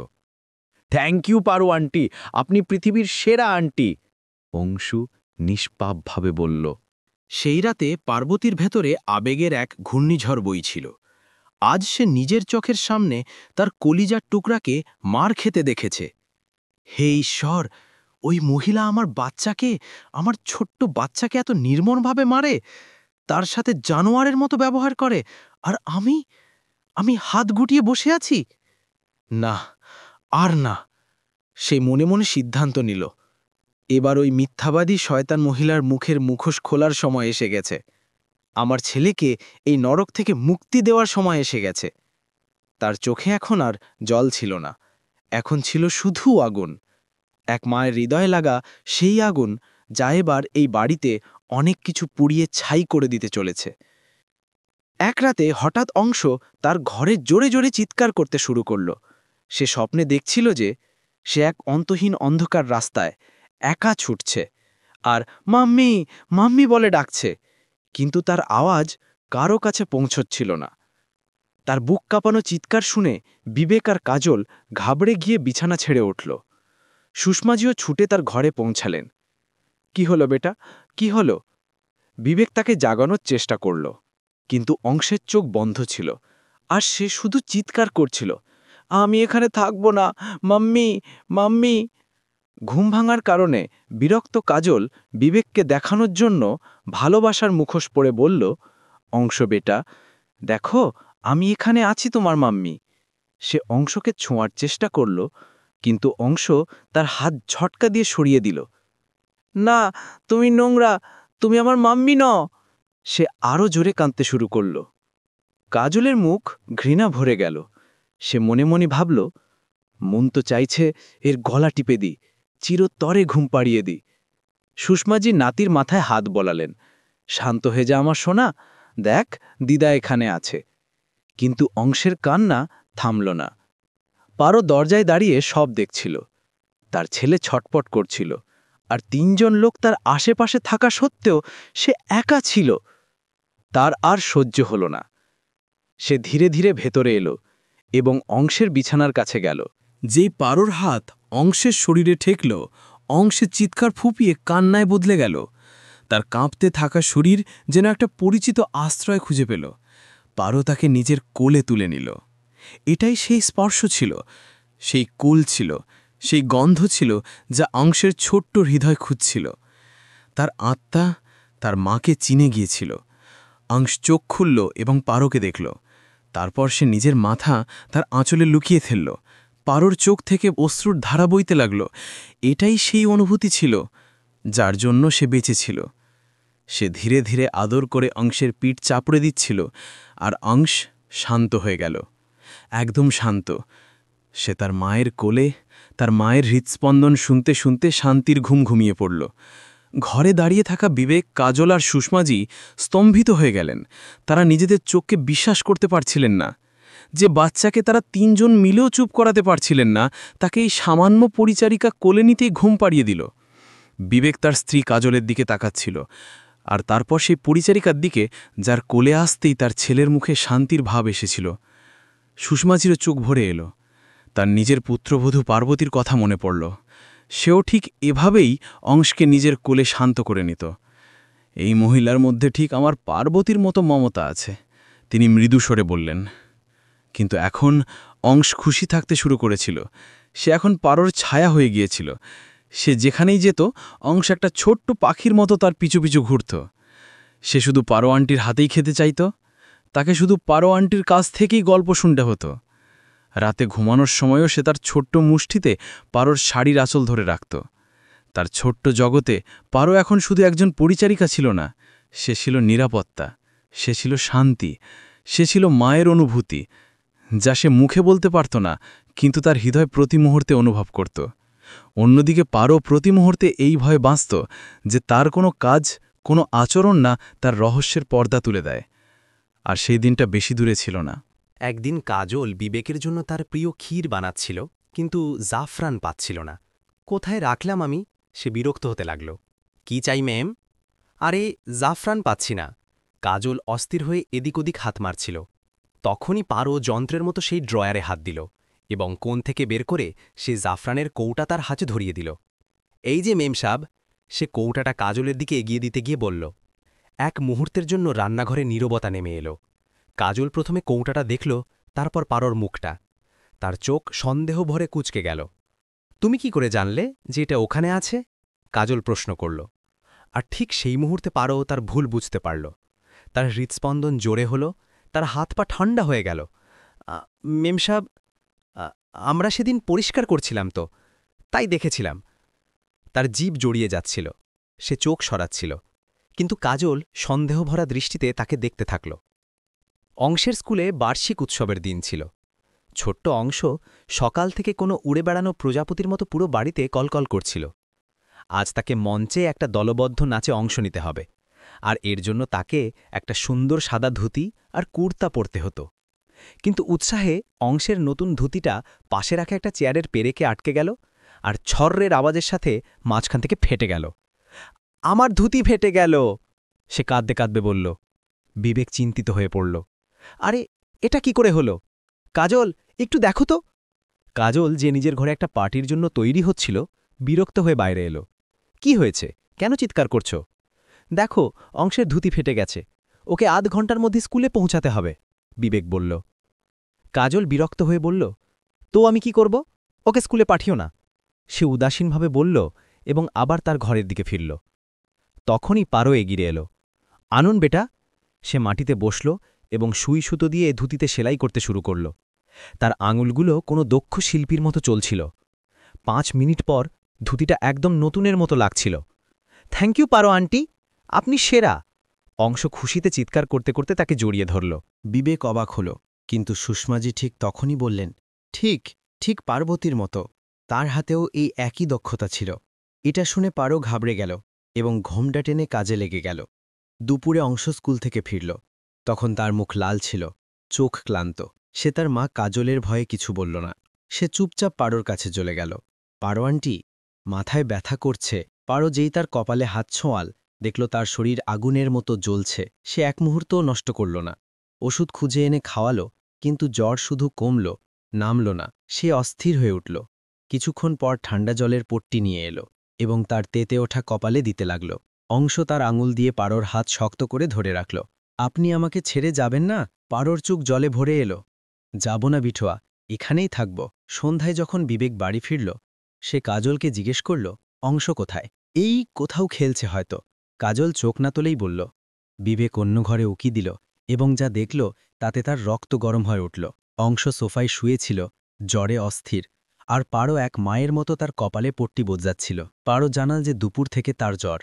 থ্যাংক ইউ পারো আন্টি, আপনি পৃথিবীর সেরা আন্টি, অংশু নিষ্পাপভাবে বলল। সেই রাতে পার্বতীর ভেতরে আবেগের এক ঘূর্ণিঝড় বইছিল। আজ সে নিজের চোখের সামনে তার কলিজার টুকরাকে মার খেতে দেখেছে। হে ঈশ্বর, ওই মহিলা আমার বাচ্চাকে, আমার ছোট্ট বাচ্চাকে এত নির্মমভাবে মারে, তার সাথে জানোয়ারের মতো ব্যবহার করে, আর আমি হাত গুটিয়ে বসে আছি। না, আর না। সে মনে মনে সিদ্ধান্ত নিল, এবার ওই মিথ্যাবাদী শয়তান মহিলার মুখের মুখোশ খোলার সময় এসে গেছে। আমার ছেলেকে এই নরক থেকে মুক্তি দেওয়ার সময় এসে গেছে। তার চোখে এখন আর জল ছিল না, এখন ছিল শুধু আগুন। এক মায়ের হৃদয়ে লাগা সেই আগুন, যা এবার এই বাড়িতে অনেক কিছু পুড়িয়ে ছাই করে দিতে চলেছে। এক রাতে হঠাৎ অংশ তার ঘরে জোরে জোরে চিৎকার করতে শুরু করল। সে স্বপ্নে দেখছিল যে সে এক অন্তহীন অন্ধকার রাস্তায় একা ছুটছে আর মাম্মি মাম্মি বলে ডাকছে, কিন্তু তার আওয়াজ কারো কাছে পৌঁছচ্ছিল না। তার বুক কাঁপানো চিৎকার শুনে বিবেক আর কাজল ঘাবড়ে গিয়ে বিছানা ছেড়ে উঠল। সুষমাজিও ছুটে তার ঘরে পৌঁছালেন। কি হলো বেটা, কি হলো? বিবেক তাকে জাগানোর চেষ্টা করল, কিন্তু অংশের চোখ বন্ধ ছিল আর সে শুধু চিৎকার করছিল, আমি এখানে থাকব না, মাম্মি মাম্মি। ঘুম ভাঙার কারণে বিরক্ত কাজল বিবেককে দেখানোর জন্য ভালোবাসার মুখোশ পরে বলল, অংশ বেটা, দেখো আমি এখানে আছি তোমার মাম্মি। সে অংশকে ছোঁয়ার চেষ্টা করল, কিন্তু অংশ তার হাত ঝটকা দিয়ে সরিয়ে দিল। না, তুমি নোংরা, তুমি আমার মাম্মি ন। সে আরও জোরে কাঁদতে শুরু করল। কাজলের মুখ ঘৃণা ভরে গেল। সে মনে মনে ভাবল, মন তো চাইছে এর গলা টিপে দিই, চিরতরে ঘুম পাড়িয়ে দিই। সুষমাজি নাতির মাথায় হাত বলালেন, শান্ত হয়ে যা আমার সোনা, দেখ দিদা এখানে আছে। কিন্তু অংশের কান্না থামল না। পারো দরজায় দাঁড়িয়ে সব দেখছিল। তার ছেলে ছটপট করছিল, আর ৩ জন লোক তার আশেপাশে থাকা সত্ত্বেও সে একা ছিল। তার আর সহ্য হল না। সে ধীরে ধীরে ভেতরে এলো এবং অংশের বিছানার কাছে গেল। যেই পারোর হাত অংশের শরীরে ঠেকল, অংশের চিৎকার ফুপিয়ে কান্নায় বদলে গেল। তার কাঁপতে থাকা শরীর যেন একটা পরিচিত আশ্রয় খুঁজে পেল। পারো তাকে নিজের কোলে তুলে নিল। এটাই সেই স্পর্শ ছিল, সেই কোল ছিল, সেই গন্ধ ছিল যা অংশের ছোট্ট হৃদয় খুঁজছিল। তার আত্মা তার মাকে চিনে গিয়েছিল। অংশ চোখ খুলল এবং পারোকে দেখল। তারপর সে নিজের মাথা তার আঁচলে লুকিয়ে ফেলল। পারোর চোখ থেকে অশ্রুর ধারা বইতে লাগল। এটাই সেই অনুভূতি ছিল যার জন্য সে বেঁচেছিল। সে ধীরে ধীরে আদর করে অংশের পিঠ চাপড়ে দিচ্ছিল, আর অংশ শান্ত হয়ে গেল, একদম শান্ত। সে তার মায়ের কোলে, তার মায়ের হৃৎস্পন্দন শুনতে শুনতে শান্তির ঘুম ঘুমিয়ে পড়ল। ঘরে দাঁড়িয়ে থাকা বিবেক, কাজল আর সুষমাজি স্তম্ভিত হয়ে গেলেন। তারা নিজেদের চোখকে বিশ্বাস করতে পারছিলেন না। যে বাচ্চাকে তারা ৩ জন মিলেও চুপ করাতে পারছিলেন না, তাকে এই সামান্য পরিচারিকা কোলে নিতেই ঘুম পাড়িয়ে দিল। বিবেক তার স্ত্রী কাজলের দিকে তাকাচ্ছিল, আর তারপর সেই পরিচারিকার দিকে, যার কোলে আসতেই তার ছেলের মুখে শান্তির ভাব এসেছিল। সুষমাজিরও চোখ ভরে এলো। তার নিজের পুত্রবধূ পার্বতীর কথা মনে পড়ল। সেও ঠিক এভাবেই অংশকে নিজের কোলে শান্ত করে নিত। এই মহিলার মধ্যে ঠিক আমার পার্বতীর মতো মমতা আছে, তিনি মৃদু স্বরে বললেন। কিন্তু এখন অংশ খুশি থাকতে শুরু করেছিল। সে এখন পারোর ছায়া হয়ে গিয়েছিল। সে যেখানেই যেত, অংশ একটা ছোট্ট পাখির মতো তার পিছু পিছু ঘুরত। সে শুধু পারো আন্টির হাতেই খেতে চাইত। তাকে শুধু পারো আন্টির কাছ থেকেই গল্প শুনতে হতো। রাতে ঘুমানোর সময়ও সে তার ছোট্ট মুষ্টিতে পারোর শাড়ির আঁচল ধরে রাখত। তার ছোট্ট জগতে পারো এখন শুধু একজন পরিচারিকা ছিল না, সে ছিল নিরাপত্তা, সে ছিল শান্তি, সে ছিল মায়ের অনুভূতি, যা সে মুখে বলতে পারত না, কিন্তু তার হৃদয় প্রতি মুহূর্তে অনুভব করত। অন্যদিকে পারো প্রতি মুহূর্তে এই ভয়ে বাঁচত যে তার কোনো কাজ, কোনো আচরণ না তার রহস্যের পর্দা তুলে দেয়। আর সেই দিনটা বেশি দূরে ছিল না। একদিন কাজল বিবেকের জন্য তার প্রিয় ক্ষীর বানাচ্ছিল, কিন্তু জাফরান পাচ্ছিল না। কোথায় রাখলাম আমি, সে বিরক্ত হতে লাগল। কি চাই ম্যাম? আরে জাফরান পাচ্ছি না। কাজল অস্থির হয়ে এদিক ওদিক হাত মারছিল। তখনই পারো যন্ত্রের মতো সেই ড্রয়ারে হাত দিল এবং কোণ থেকে বের করে সে জাফরানের কৌটা তার হাতে ধরিয়ে দিল। এই যে মেম সাব। সে কৌটাটা কাজলের দিকে এগিয়ে দিতে গিয়ে বলল। এক মুহূর্তের জন্য রান্নাঘরে নীরবতা নেমে এলো। কাজল প্রথমে কৌটাটা দেখল, তারপর পারোর মুখটা। তার চোখ সন্দেহ ভরে কুঁচকে গেল। তুমি কি করে জানলে যে এটা ওখানে আছে? কাজল প্রশ্ন করল। আর ঠিক সেই মুহূর্তে পারো তার ভুল বুঝতে পারল। তার হৃৎস্পন্দন জোরে হল, তার হাত পা ঠান্ডা হয়ে গেল। মেম সাব, আমরা সেদিন পরিষ্কার করছিলাম তো, তাই দেখেছিলাম। তার জিভ জড়িয়ে যাচ্ছিল, সে চোখ সরাচ্ছিল, কিন্তু কাজল সন্দেহভরা দৃষ্টিতে তাকে দেখতে থাকল। অংশের স্কুলে বার্ষিক উৎসবের দিন ছিল। ছোট্ট অংশ সকাল থেকে কোনো উড়ে বেড়ানো প্রজাপতির মতো পুরো বাড়িতে কলকল করছিল। আজ তাকে মঞ্চে একটা দলবদ্ধ নাচে অংশ নিতে হবে, আর এর জন্য তাকে একটা সুন্দর সাদা ধুতি আর কুর্তা পরতে হতো। কিন্তু উৎসাহে অংশের নতুন ধুতিটা পাশে রাখা একটা চেয়ারের পেরেকে আটকে গেল, আর ছর্রের আওয়াজের সাথে মাঝখান থেকে ফেটে গেল। আমার ধুতি ফেটে গেল, সে কাঁদতে কাঁদবে বলল। বিবেক চিন্তিত হয়ে পড়ল। আরে এটা কি করে হলো? কাজল, একটু দেখো তো। কাজল, যে নিজের ঘরে একটা পার্টির জন্য তৈরি হচ্ছিল, বিরক্ত হয়ে বাইরে এলো। কি হয়েছে? কেন চিৎকার করছো? দেখো, অংশের ধুতি ফেটে গেছে, ওকে আধ ঘন্টার মধ্যে স্কুলে পৌঁছাতে হবে, বিবেক বলল। কাজল বিরক্ত হয়ে বলল, তো আমি কি করব? ওকে স্কুলে পাঠিও না। সে উদাসীনভাবে বলল এবং আবার তার ঘরের দিকে ফিরল। তখনই পারো এগিয়ে এলো। আনুন বেটা। সে মাটিতে বসল এবং সুই সুতো দিয়ে ধুতিতে সেলাই করতে শুরু করল। তার আঙুলগুলো কোনো দক্ষ শিল্পীর মতো চলছিল। 5 মিনিট পর ধুতিটা একদম নতুনের মতো লাগছিল। থ্যাংক ইউ পারো আন্টি, আপনি সেরা। অংশ খুশিতে চিৎকার করতে করতে তাকে জড়িয়ে ধরল। বিবেক অবাক হল, কিন্তু সুষমাজি ঠিক তখনই বললেন, ঠিক ঠিক পার্বতীর মতো, তার হাতেও এই একই দক্ষতা ছিল। এটা শুনে পারো ঘাবড়ে গেল এবং ঘোমটা টেনে কাজে লেগে গেল। দুপুরে অংশ স্কুল থেকে ফিরল। তখন তার মুখ লাল ছিল, চোখ ক্লান্ত। সে তার মা কাজলের ভয়ে কিছু বলল না। সে চুপচাপ পারোর কাছে চলে গেল। পারো আন্টি, মাথায় ব্যথা করছে। পারো যেই তার কপালে হাত ছোঁয়াল, দেখল তার শরীর আগুনের মতো জ্বলছে। সে এক মুহূর্তও নষ্ট করল না। ওষুধ খুঁজে এনে খাওয়ালো, কিন্তু জ্বর শুধু কমল, নামল না। সে অস্থির হয়ে উঠল। কিছুক্ষণ পর ঠান্ডা জলের পট্টি নিয়ে এলো এবং তার তেতে ওঠা কপালে দিতে লাগল। অংশ তার আঙুল দিয়ে পারোর হাত শক্ত করে ধরে রাখল। আপনি আমাকে ছেড়ে যাবেন না? পারোর চোখ জলে ভরে এলো। যাব না বিঠোয়া, এখানেই থাকব। সন্ধ্যায় যখন বিবেক বাড়ি ফিরল, সে কাজলকে জিজ্ঞেস করল, অংশ কোথায়? এই কোথাও খেলছে হয়তো। কাজল চোখ না তোলেই বলল। বিবেক অন্য ঘরে উকি দিল এবং যা দেখল তাতে তার রক্ত গরম হয়ে উঠল। অংশ সোফায় শুয়েছিল, জ্বরে অস্থির, আর পারো এক মায়ের মতো তার কপালে পট্টি বোঝাচ্ছিল। পারো জানাল যে দুপুর থেকে তার জ্বর।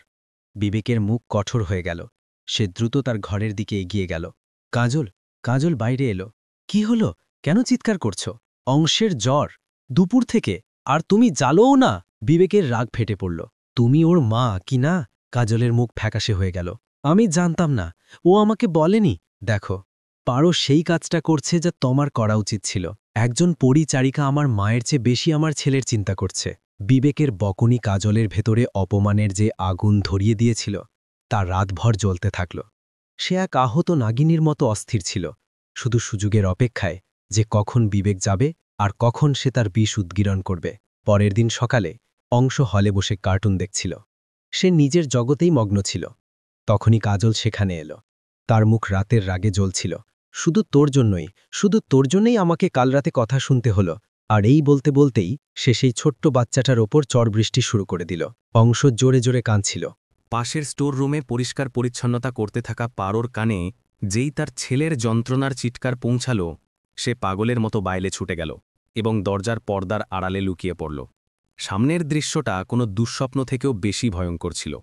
বিবেকের মুখ কঠোর হয়ে গেল। সে দ্রুত তার ঘরের দিকে এগিয়ে গেল। কাজল, কাজল বাইরে এলো। কি হলো? কেন চিৎকার করছো? অংশের জ্বর, দুপুর থেকে, আর তুমি জ্বালোও না। বিবেকের রাগ ফেটে পড়ল। তুমি ওর মা কি না? কাজলের মুখ ফ্যাকাশে হয়ে গেল। আমি জানতাম না, ও আমাকে বলেনি। দেখো, পারো সেই কাজটা করছে যা তোমার করা উচিত ছিল। একজন পরিচারিকা আমার মায়ের চেয়ে বেশি আমার ছেলের চিন্তা করছে। বিবেকের বকুনি কাজলের ভেতরে অপমানের যে আগুন ধরিয়ে দিয়েছিল, তা রাতভর জ্বলতে থাকল। সে এক আহত নাগিনীর মতো অস্থির ছিল, শুধু সুযোগের অপেক্ষায় যে কখন বিবেক যাবে আর কখন সে তার বিষ উদ্গীরণ করবে। পরের দিন সকালে অংশ হলে বসে কার্টুন দেখছিল। সে নিজের জগতেই মগ্ন ছিল। তখনই কাজল সেখানে এলো। তার মুখ রাতের রাগে জ্বলছিল। শুধু তোর জন্যই, শুধু তোর জন্যই আমাকে কাল রাতে কথা শুনতে হলো। আর এই বলতে বলতেই সে সেই ছোট্ট বাচ্চাটার ওপর চড় বৃষ্টি শুরু করে দিল। অংশ জোরে জোরে কাঁদছিল। পাশের স্টোর রুমে পরিষ্কার পরিচ্ছন্নতা করতে থাকা পারোর কানে যেই তার ছেলের যন্ত্রণার চিৎকার পৌঁছাল, সে পাগলের মতো বাইরে ছুটে গেল এবং দরজার পর্দার আড়ালে লুকিয়ে পড়ল। সামনের দৃশ্যটা কোনো দুঃস্বপ্ন থেকেও বেশি ভয়ঙ্কর ছিল।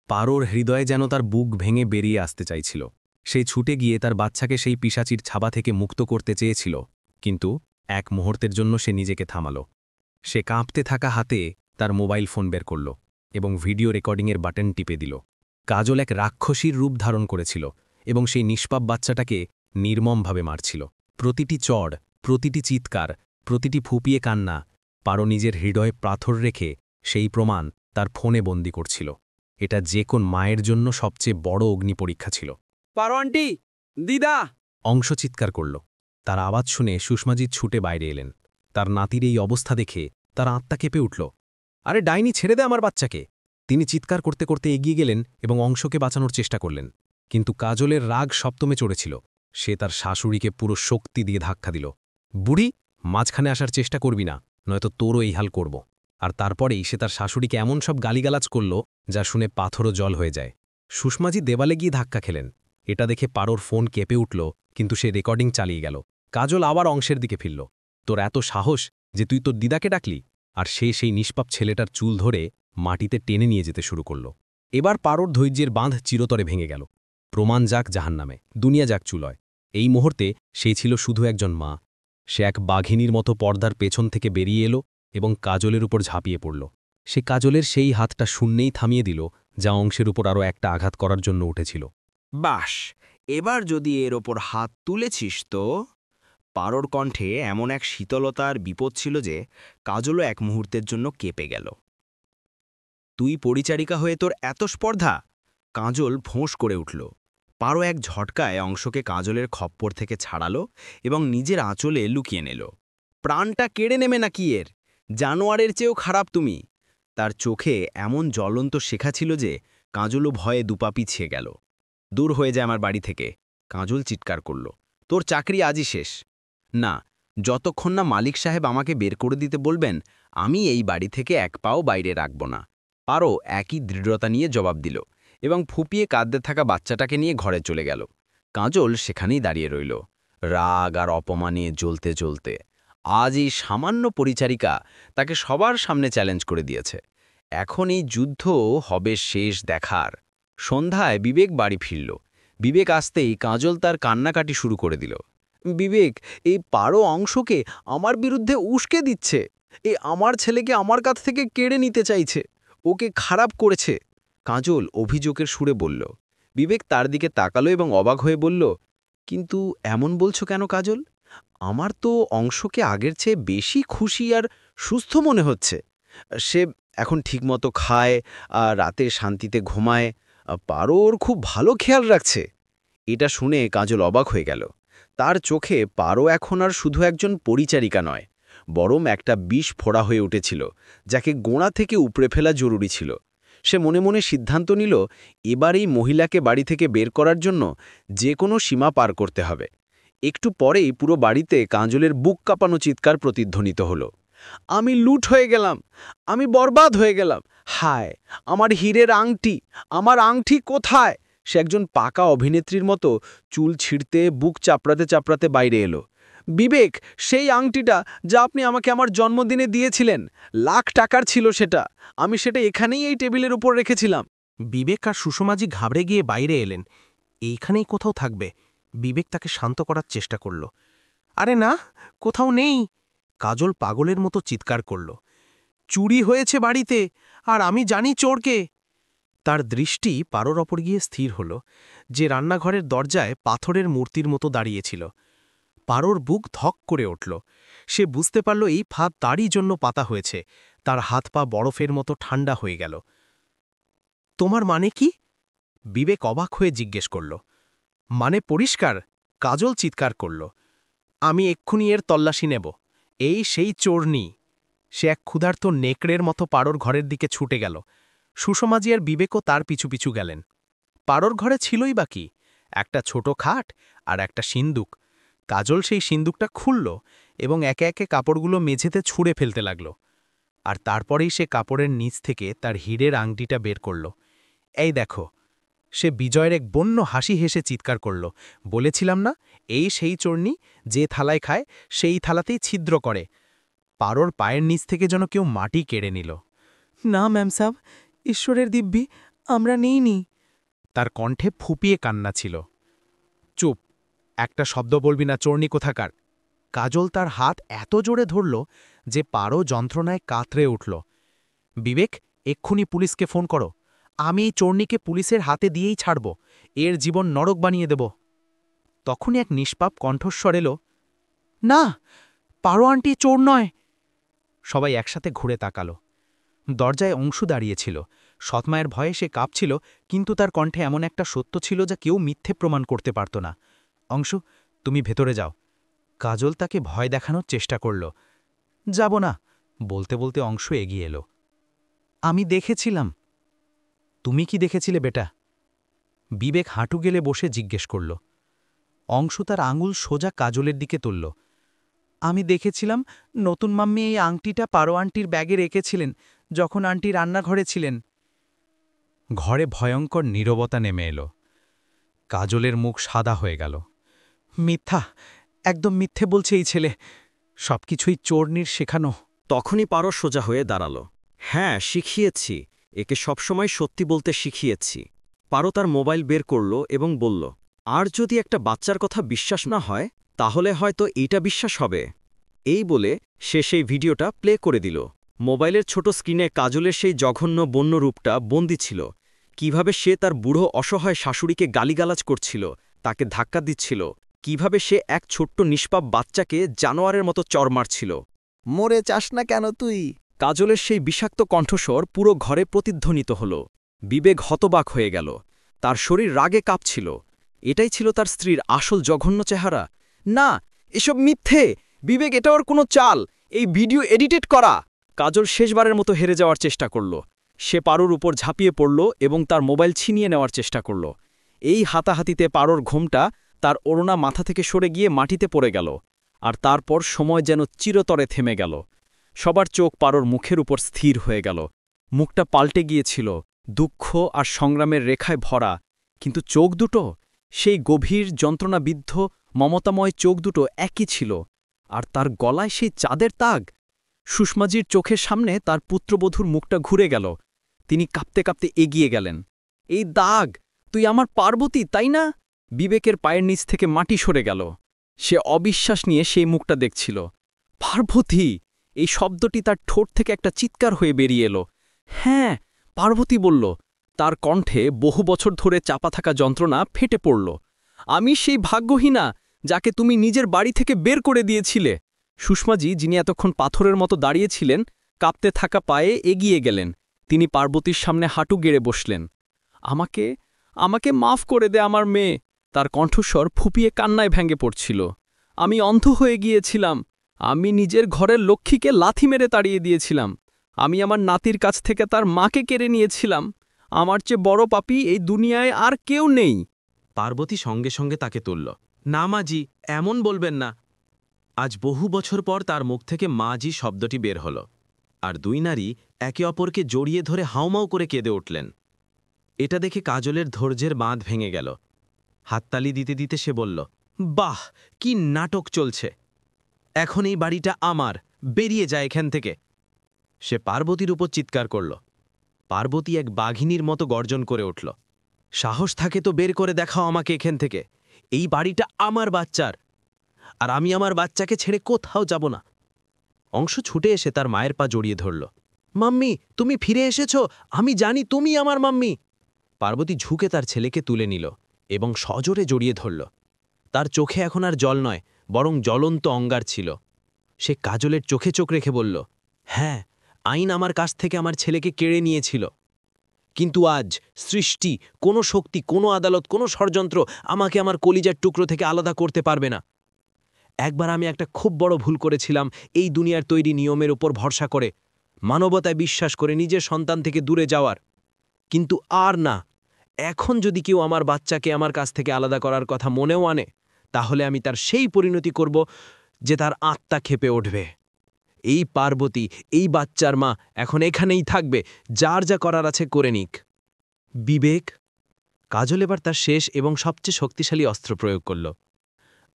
পারোর হৃদয়ে যেন তার বুক ভেঙে বেরিয়ে আসতে চাইছিল। সে ছুটে গিয়ে তার বাচ্চাকে সেই পিশাচির ছাবা থেকে মুক্ত করতে চেয়েছিল, কিন্তু এক মুহূর্তের জন্য সে নিজেকে থামাল। সে কাঁপতে থাকা হাতে তার মোবাইল ফোন বের করল এবং ভিডিও রেকর্ডিংয়ের বাটন টিপে দিল। কাজল এক রাক্ষসীর রূপ ধারণ করেছিল এবং সেই নিষ্পাপ বাচ্চাটাকে নির্মমভাবে মারছিল। প্রতিটি চড়, প্রতিটি চিৎকার, প্রতিটি ফুপিয়ে কান্না পারো নিজের হৃদয়ে পাথর রেখে সেই প্রমাণ তার ফোনে বন্দি করছিল। এটা যে কোন মায়ের জন্য সবচেয়ে বড় অগ্নিপরীক্ষা ছিল। পারো আন্টি, দিদা! অংশ চিৎকার করল। তার আওয়াজ শুনে সুষমাজিৎ ছুটে বাইরে এলেন। তার নাতির এই অবস্থা দেখে তার আত্মা কেঁপে উঠল। আরে ডাইনি, ছেড়ে দে আমার বাচ্চাকে! তিনি চিৎকার করতে করতে এগিয়ে গেলেন এবং অংশকে বাঁচানোর চেষ্টা করলেন, কিন্তু কাজলের রাগ সপ্তমে চড়েছিল। সে তার শাশুড়িকে পুরো শক্তি দিয়ে ধাক্কা দিল। বুড়ি, মাঝখানে আসার চেষ্টা করবি না, নয়তো তোরও এই হাল করব। আর তারপরেই সে তার শাশুড়িকে এমন সব গালিগালাজ করল যা শুনে পাথরও জল হয়ে যায়। সুষমাজি দেওয়ালে গিয়ে ধাক্কা খেলেন। এটা দেখে পারোর ফোন কেঁপে উঠল, কিন্তু সে রেকর্ডিং চালিয়ে গেল। কাজল আবার অংশের দিকে ফিরল। তোর এত সাহস যে তুই তোর দিদাকে ডাকলি? আর সে সেই নিষ্পাপ ছেলেটার চুল ধরে মাটিতে টেনে নিয়ে যেতে শুরু করল। এবার পারোর ধৈর্যের বাঁধ চিরতরে ভেঙে গেল। প্রমাণ যাক জাহান্নামে, দুনিয়া যাক চুলয়। এই মুহূর্তে সে ছিল শুধু একজন মা। সে এক বাঘিনীর মতো পর্দার পেছন থেকে বেরিয়ে এলো এবং কাজলের উপর ঝাঁপিয়ে পড়ল। সে কাজলের সেই হাতটা শূন্যেই থামিয়ে দিল, যা অংশের উপর আরও একটা আঘাত করার জন্য উঠেছিল। বাস, এবার যদি এর ওপর হাত তুলেছিস তো। পারোর কণ্ঠে এমন এক শীতলতার বিপদ ছিল যে কাজলও এক মুহূর্তের জন্য কেঁপে গেল। তুই পরিচারিকা হয়ে তোর এত স্পর্ধা? কাজল ফোঁস করে উঠল। পারো এক ঝটকায় অংশকে কাজলের খপ্পর থেকে ছাড়ালো এবং নিজের আঁচলে লুকিয়ে নিল। প্রাণটা কেড়ে নেবে নাকি এর? জানোয়ারের চেয়েও খারাপ তুমি। তার চোখে এমন জ্বলন্ত শেখা ছিল যে কাজলও ভয়ে দুপা পিছিয়ে গেল। দূর হয়ে যায় আমার বাড়ি থেকে, কাজল চিৎকার করল। তোর চাকরি আজই শেষ। না, যতক্ষণ না মালিক সাহেব আমাকে বের করে দিতে বলবেন, আমি এই বাড়ি থেকে এক পাও বাইরে রাখব না। পারো একই দৃঢ়তা নিয়ে জবাব দিল এবং ফুপিয়ে কাঁদতে থাকা বাচ্চাটাকে নিয়ে ঘরে চলে গেল। কাজল সেখানেই দাঁড়িয়ে রইল, রাগ আর অপমানে জ্বলতে জ্বলতে। আজ এই সামান্য পরিচারিকা তাকে সবার সামনে চ্যালেঞ্জ করে দিয়েছে। এখন এই যুদ্ধ হবে শেষ দেখার। সন্ধ্যায় বিবেক বাড়ি ফিরল। বিবেক আসতেই কাজল তার কান্নাকাটি শুরু করে দিল। বিবেক, এই পারো অংশকে আমার বিরুদ্ধে উস্কে দিচ্ছে। আমার ছেলেকে আমার কাছ থেকে কেড়ে নিতে চাইছে, ওকে খারাপ করেছে। কাজল অভিযোগের সুরে বলল। বিবেক তার দিকে তাকালো এবং অবাক হয়ে বলল, কিন্তু এমন বলছো কেন কাজল? আমার তো অংশকে আগের চেয়ে বেশি খুশি আর সুস্থ মনে হচ্ছে। সে এখন ঠিকমতো খায় আর রাতে শান্তিতে ঘুমায়। পারো ওর খুব ভালো খেয়াল রাখছে। এটা শুনে কাজল অবাক হয়ে গেল। তার চোখে পারো এখন আর শুধু একজন পরিচারিকা নয়, বরং একটা বিষ ফোড়া হয়ে উঠেছিল, যাকে গোড়া থেকে উপড়ে ফেলা জরুরি ছিল। সে মনে মনে সিদ্ধান্ত নিল, এবার এই মহিলাকে বাড়ি থেকে বের করার জন্য যে কোনো সীমা পার করতে হবে। একটু পরেই পুরো বাড়িতে কাজলের বুক কাঁপানো চিৎকার প্রতিধ্বনিত হল। আমি লুট হয়ে গেলাম, আমি বরবাদ হয়ে গেলাম, হায় আমার হীরের আংটি, আমার আংটি কোথায়? সে একজন পাকা অভিনেত্রীর মতো চুল ছিঁড়তে বুক চাপড়াতে চাপড়াতে বাইরে এলো। বিবেক, সেই আংটিটা যা আপনি আমাকে আমার জন্মদিনে দিয়েছিলেন, লাখ টাকার ছিল সেটা, আমি সেটা এখানেই এই টেবিলের উপর রেখেছিলাম। বিবেক আর সুষমাজি ঘাবড়ে গিয়ে বাইরে এলেন। এইখানেই কোথাও থাকবে। বিবেক তাকে শান্ত করার চেষ্টা করল। আরে না, কোথাও নেই। কাজল পাগলের মতো চিৎকার করল। চুরি হয়েছে বাড়িতে, আর আমি জানি চোরকে। তার দৃষ্টি পারোর ওপর গিয়ে স্থির হল, যে রান্নাঘরের দরজায় পাথরের মূর্তির মতো দাঁড়িয়েছিল। পারোর বুক ধক করে উঠল। সে বুঝতে পারল এই ফাঁদ তারই জন্য পাতা হয়েছে। তার হাত পা বরফের মতো ঠান্ডা হয়ে গেল। তোমার মানে কি? বিবেক অবাক হয়ে জিজ্ঞেস করল। মানে পরিষ্কার, কাজল চিৎকার করল। আমি এক্ষুনি এর তল্লাশি নেব। এই সেই চোরনি। সে এক ক্ষুধার্ত নেকড়ের মতো পারোর ঘরের দিকে ছুটে গেল। সুষমাজি আর বিবেকও তার পিছু পিছু গেলেন। পারোর ঘরে ছিলই বা কি? একটা ছোট খাট আর একটা সিন্দুক। কাজল সেই সিন্দুকটা খুলল এবং একে একে কাপড়গুলো মেঝেতে ছুঁড়ে ফেলতে লাগল। আর তারপরেই সে কাপড়ের নিচ থেকে তার হীরের আংটিটা বের করল। এই দেখো। সে বিজয়ের এক বন্য হাসি হেসে চিৎকার করল। বলেছিলাম না, এই সেই চোরনি, যে থালায় খায় সেই থালাতেই ছিদ্র করে। পারোর পায়ের নিচ থেকে যেন কেউ মাটি কেড়ে নিল। না ম্যাম সাব, ঈশ্বরের দিব্যি, আমরা নেইনি। তার কণ্ঠে ফুপিয়ে কান্না ছিল। চুপ, একটা শব্দ বলবি না, চোরনি কোথাকার। কাজল তার হাত এত জোরে ধরল যে পারো যন্ত্রণায় কাতরে উঠল। বিবেক, এক্ষুনি পুলিশকে ফোন করো। আমি এই চোরনিকে পুলিশের হাতে দিয়েই ছাড়ব। এর জীবন নরক বানিয়ে দেব। তখনই এক নিষ্পাপ কণ্ঠস্বর এলো, না, পারো আন্টি চোর নয়। সবাই একসাথে ঘুরে তাকালো। দরজায় অংশু দাঁড়িয়েছিল। সৎমায়ের ভয়ে সে কাঁপছিল, কিন্তু তার কণ্ঠে এমন একটা সত্য ছিল যা কেউ মিথ্যে প্রমাণ করতে পারত না। অংশু, তুমি ভেতরে যাও। কাজল তাকে ভয় দেখানোর চেষ্টা করল। যাব না, বলতে বলতে অংশু এগিয়ে এলো। আমি দেখেছিলাম। তুমি কি দেখেছিলে বেটা? বিবেক হাঁটু গেলে বসে জিজ্ঞেস করল। অংশু তার আঙুল সোজা কাজলের দিকে তুলল। আমি দেখেছিলাম নতুন মাম্মি এই আংটিটা পারো আন্টির ব্যাগে রেখেছিলেন যখন আন্টি রান্নাঘরে ছিলেন। ঘরে ভয়ঙ্কর নীরবতা নেমে এলো। কাজলের মুখ সাদা হয়ে গেল। মিথ্যা, একদম মিথ্যে বলছে এই ছেলে। সবকিছুই চোরনির শেখানো। তখনই পারো সোজা হয়ে দাঁড়াল। হ্যাঁ, শিখিয়েছি, একে সবসময় সত্যি বলতে শিখিয়েছি। পারো তার মোবাইল বের করল এবং বলল, আর যদি একটা বাচ্চার কথা বিশ্বাস না হয়, তাহলে হয়তো এইটা বিশ্বাস হবে। এই বলে সে সেই ভিডিওটা প্লে করে দিল। মোবাইলের ছোট স্ক্রিনে কাজলের সেই জঘন্য বন্য রূপটা বন্দী ছিল। কিভাবে সে তার বুড়ো অসহায় শাশুড়িকে গালিগালাজ করছিল, তাকে ধাক্কা দিচ্ছিল, কিভাবে সে এক ছোট্ট নিষ্পাপ বাচ্চাকে জানোয়ারের মতো চড় মারছিল। মরে চাস না কেন তুই? কাজলের সেই বিষাক্ত কণ্ঠস্বর পুরো ঘরে প্রতিধ্বনিত হল। বিবেক হতবাক হয়ে গেল। তার শরীর রাগে কাঁপছিল। এটাই ছিল তার স্ত্রীর আসল জঘন্য চেহারা। না, এসব মিথ্যে। বিবেক, এটা ওর কোনো চাল, এই ভিডিও এডিটেড করা। কাজল শেষবারের মতো হেরে যাওয়ার চেষ্টা করল। সে পারোর উপর ঝাঁপিয়ে পড়ল এবং তার মোবাইল ছিনিয়ে নেওয়ার চেষ্টা করল। এই হাতাহাতিতে পারোর ঘোমটা, তার ওড়না মাথা থেকে সরে গিয়ে মাটিতে পড়ে গেল। আর তারপর সময় যেন চিরতরে থেমে গেল। সবার চোখ পারোর মুখের উপর স্থির হয়ে গেল। মুখটা পাল্টে গিয়েছিল, দুঃখ আর সংগ্রামের রেখায় ভরা, কিন্তু চোখ দুটো, সেই গভীর যন্ত্রণাবিদ্ধ মমতাময় চোখ দুটো একই ছিল। আর তার গলায় সেই চাঁদের তাগ। সুষমাজির চোখের সামনে তার পুত্রবধূর মুখটা ঘুরে গেল। তিনি কাঁপতে কাঁপতে এগিয়ে গেলেন। এই দাগ, তুই আমার পার্বতী, তাই না? বিবেকের পায়ের নিচ থেকে মাটি সরে গেল। সে অবিশ্বাস নিয়ে সেই মুখটা দেখছিল। পার্বতী! এই শব্দটি তার ঠোঁট থেকে একটা চিৎকার হয়ে বেরিয়ে এলো। হ্যাঁ, পার্বতী বলল। তার কণ্ঠে বহু বছর ধরে চাপা থাকা যন্ত্রণা ফেটে পড়ল। আমি সেই ভাগ্যহীনা যাকে তুমি নিজের বাড়ি থেকে বের করে দিয়েছিলে। সুষমাজি, যিনি এতক্ষণ পাথরের মতো দাঁড়িয়েছিলেন, কাঁপতে থাকা পায়ে এগিয়ে গেলেন। তিনি পার্বতীর সামনে হাঁটু গেড়ে বসলেন। আমাকে আমাকে মাফ করে দে আমার মেয়ে। তার কণ্ঠস্বর ফুপিয়ে কান্নায় ভেঙে পড়ছিল। আমি অন্ধ হয়ে গিয়েছিলাম। আমি নিজের ঘরের লক্ষ্মীকে লাথি মেরে তাড়িয়ে দিয়েছিলাম। আমি আমার নাতির কাছ থেকে তার মাকে কেড়ে নিয়েছিলাম। আমার চেয়ে বড় পাপী এই দুনিয়ায় আর কেউ নেই। পার্বতী সঙ্গে সঙ্গে তাকে তুলল। না মাজি, এমন বলবেন না। আজ বহু বছর পর তার মুখ থেকে মাজি শব্দটি বের হল, আর দুই নারী একে অপরকে জড়িয়ে ধরে হাউমাউ করে কেঁদে উঠলেন। এটা দেখে কাজলের ধৈর্যের বাঁধ ভেঙে গেল। হাততালি দিতে দিতে সে বলল, বাহ, কি নাটক চলছে! এখন এই বাড়িটা আমার, বেরিয়ে যায় এখান থেকে। সে পার্বতীর উপর চিৎকার করল। পার্বতী এক বাঘিনীর মতো গর্জন করে উঠল। সাহস থাকে তো বের করে দেখাও আমাকে এখান থেকে। এই বাড়িটা আমার বাচ্চার, আর আমি আমার বাচ্চাকে ছেড়ে কোথাও যাব না। অংশ ছুটে এসে তার মায়ের পা জড়িয়ে ধরল। মাম্মি, তুমি ফিরে এসেছ, আমি জানি তুমি আমার মাম্মি। পার্বতী ঝুঁকে তার ছেলেকে তুলে নিল এবং সজোরে জড়িয়ে ধরল। তার চোখে এখন আর জল নয়, বরং জ্বলন্ত অঙ্গার ছিল। সে কাজলের চোখে চোখ রেখে বলল, হ্যাঁ, আইন আমার কাছ থেকে আমার ছেলেকে কেড়ে নিয়েছিল, কিন্তু আজ সৃষ্টি, কোনো শক্তি, কোনো আদালত, কোনো ষড়যন্ত্র আমাকে আমার কলিজার টুকরো থেকে আলাদা করতে পারবে না। একবার আমি একটা খুব বড় ভুল করেছিলাম, এই দুনিয়ার তৈরি নিয়মের উপর ভরসা করে, মানবতায় বিশ্বাস করে নিজের সন্তান থেকে দূরে যাওয়ার। কিন্তু আর না, এখন যদি কেউ আমার বাচ্চাকে আমার কাছ থেকে আলাদা করার কথা মনেও আনে, তাহলে আমি তার সেই পরিণতি করব যে তার আত্মা ক্ষেপে উঠবে। এই পার্বতী, এই বাচ্চার মা এখন এখানেই থাকবে, যার যা করার আছে করে নিক। বিবেক! কাজল এবার তার শেষ এবং সবচেয়ে শক্তিশালী অস্ত্র প্রয়োগ করল।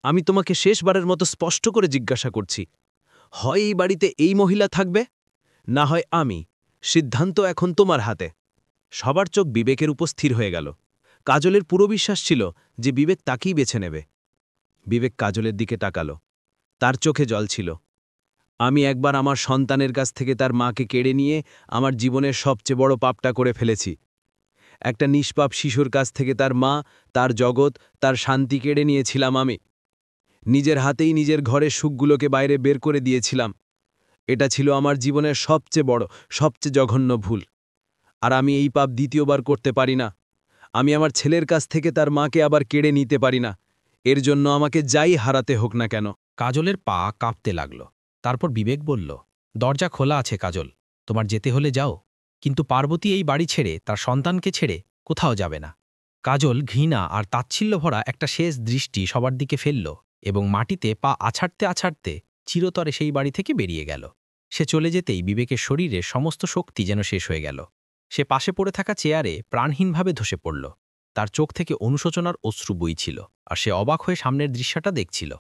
আমি তোমাকে শেষবারের মতো স্পষ্ট করে জিজ্ঞাসা করছি, হয় এই বাড়িতে এই মহিলা থাকবে, না হয় আমি। সিদ্ধান্ত এখন তোমার হাতে। সবার চোখ বিবেকের উপর স্থির হয়ে গেল। কাজলের পুরো বিশ্বাস ছিল যে বিবেক তাকেই বেছে নেবে। বিবেক কাজলের দিকে তাকাল। তার চোখে জল ছিল। আমি একবার আমার সন্তানের কাছ থেকে তার মাকে কেড়ে নিয়ে আমার জীবনের সবচেয়ে বড় পাপটা করে ফেলেছি। একটা নিষ্পাপ শিশুর কাছ থেকে তার মা, তার জগৎ, তার শান্তি কেড়ে নিয়েছিলাম আমি। নিজের হাতেই নিজের ঘরের সুখগুলোকে বাইরে বের করে দিয়েছিলাম। এটা ছিল আমার জীবনের সবচেয়ে বড়, সবচেয়ে জঘন্য ভুল। আর আমি এই পাপ দ্বিতীয়বার করতে পারি না। আমি আমার ছেলের কাছ থেকে তার মাকে আবার কেড়ে নিতে পারি না। এর জন্য আমাকে যাই হারাতে হোক না কেন। কাজলের পা কাঁপতে লাগল। তারপর বিবেক বলল, দরজা খোলা আছে কাজল, তোমার যেতে হলে যাও, কিন্তু পার্বতী এই বাড়ি ছেড়ে তার সন্তানকে ছেড়ে কোথাও যাবে না। কাজল ঘৃণা আর তাচ্ছিল্য ভরা একটা শেষ দৃষ্টি সবার দিকে ফেলল এবং মাটিতে পা আছাড়তে আছাড়তে চিরতরে সেই বাড়ি থেকে বেরিয়ে গেল। সে চলে যেতেই বিবেকের শরীরে সমস্ত শক্তি যেন শেষ হয়ে গেল। সে পাশে পড়ে থাকা চেয়ারে প্রাণহীনভাবে ধসে পড়ল। তার চোখ থেকে অনুশোচনার অশ্রু বইছিল, আর সে অবাক হয়ে সামনের দৃশ্যটা দেখছিল।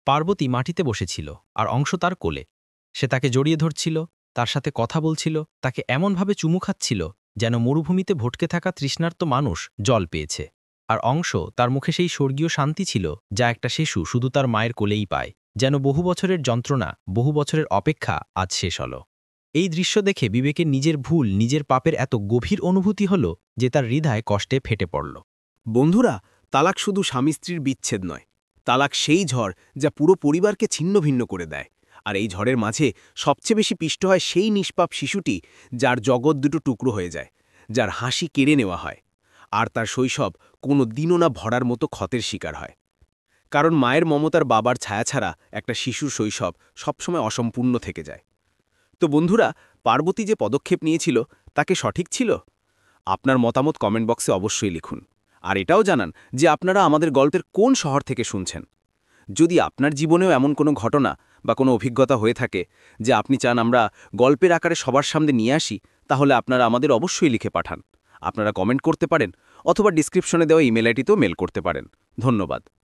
পার্বতী মাটিতে বসেছিল, আর অংশ তার কোলে। সে তাকে জড়িয়ে ধরছিল, তার সাথে কথা বলছিল, তাকে এমনভাবে চুমু খাচ্ছিল যেন মরুভূমিতে ভটকে থাকা তৃষ্ণার্ত মানুষ জল পেয়েছে। আর অংশ, তার মুখে সেই স্বর্গীয় শান্তি ছিল যা একটা শিশু শুধু তার মায়ের কোলেই পায়। যেন বহু বছরের যন্ত্রণা, বহু বছরের অপেক্ষা আজ শেষ হল। এই দৃশ্য দেখে বিবেকের নিজের ভুল, নিজের পাপের এত গভীর অনুভূতি হল যে তার হৃদয় কষ্টে ফেটে পড়ল। বন্ধুরা, তালাক শুধু স্বামী স্ত্রীর বিচ্ছেদ নয়, তালাক সেই ঝড় যা পুরো পরিবারকে ছিন্নভিন্ন করে দেয়। আর এই ঝড়ের মাঝে সবচেয়ে বেশি পিষ্ট হয় সেই নিষ্পাপ শিশুটি, যার জগৎ দুটো টুকরো হয়ে যায়, যার হাসি কেড়ে নেওয়া হয়, আর তার শৈশব কোনো দিনও না ভরার মতো ক্ষতের শিকার হয়। কারণ মায়ের মমতার বাবার ছায়া ছাড়া একটা শিশুর শৈশব সবসময় অসম্পূর্ণ থেকে যায়। তো বন্ধুরা, পার্বতী যে পদক্ষেপ নিয়েছিল তাকে সঠিক ছিল? আপনার মতামত কমেন্ট বক্সে অবশ্যই লিখুন। আর এটাও জানান যে আপনারা আমাদের গল্পের কোন শহর থেকে শুনছেন। যদি আপনার জীবনেও এমন কোনো ঘটনা বা কোনো অভিজ্ঞতা হয়ে থাকে যে আপনি চান আমরা গল্পের আকারে সবার সামনে নিয়ে আসি, তাহলে আপনারা আমাদের অবশ্যই লিখে পাঠান। আপনারা কমেন্ট করতে পারেন অথবা ডিসক্রিপশনে দেওয়া ইমেল আইডিতেও মেল করতে পারেন। ধন্যবাদ।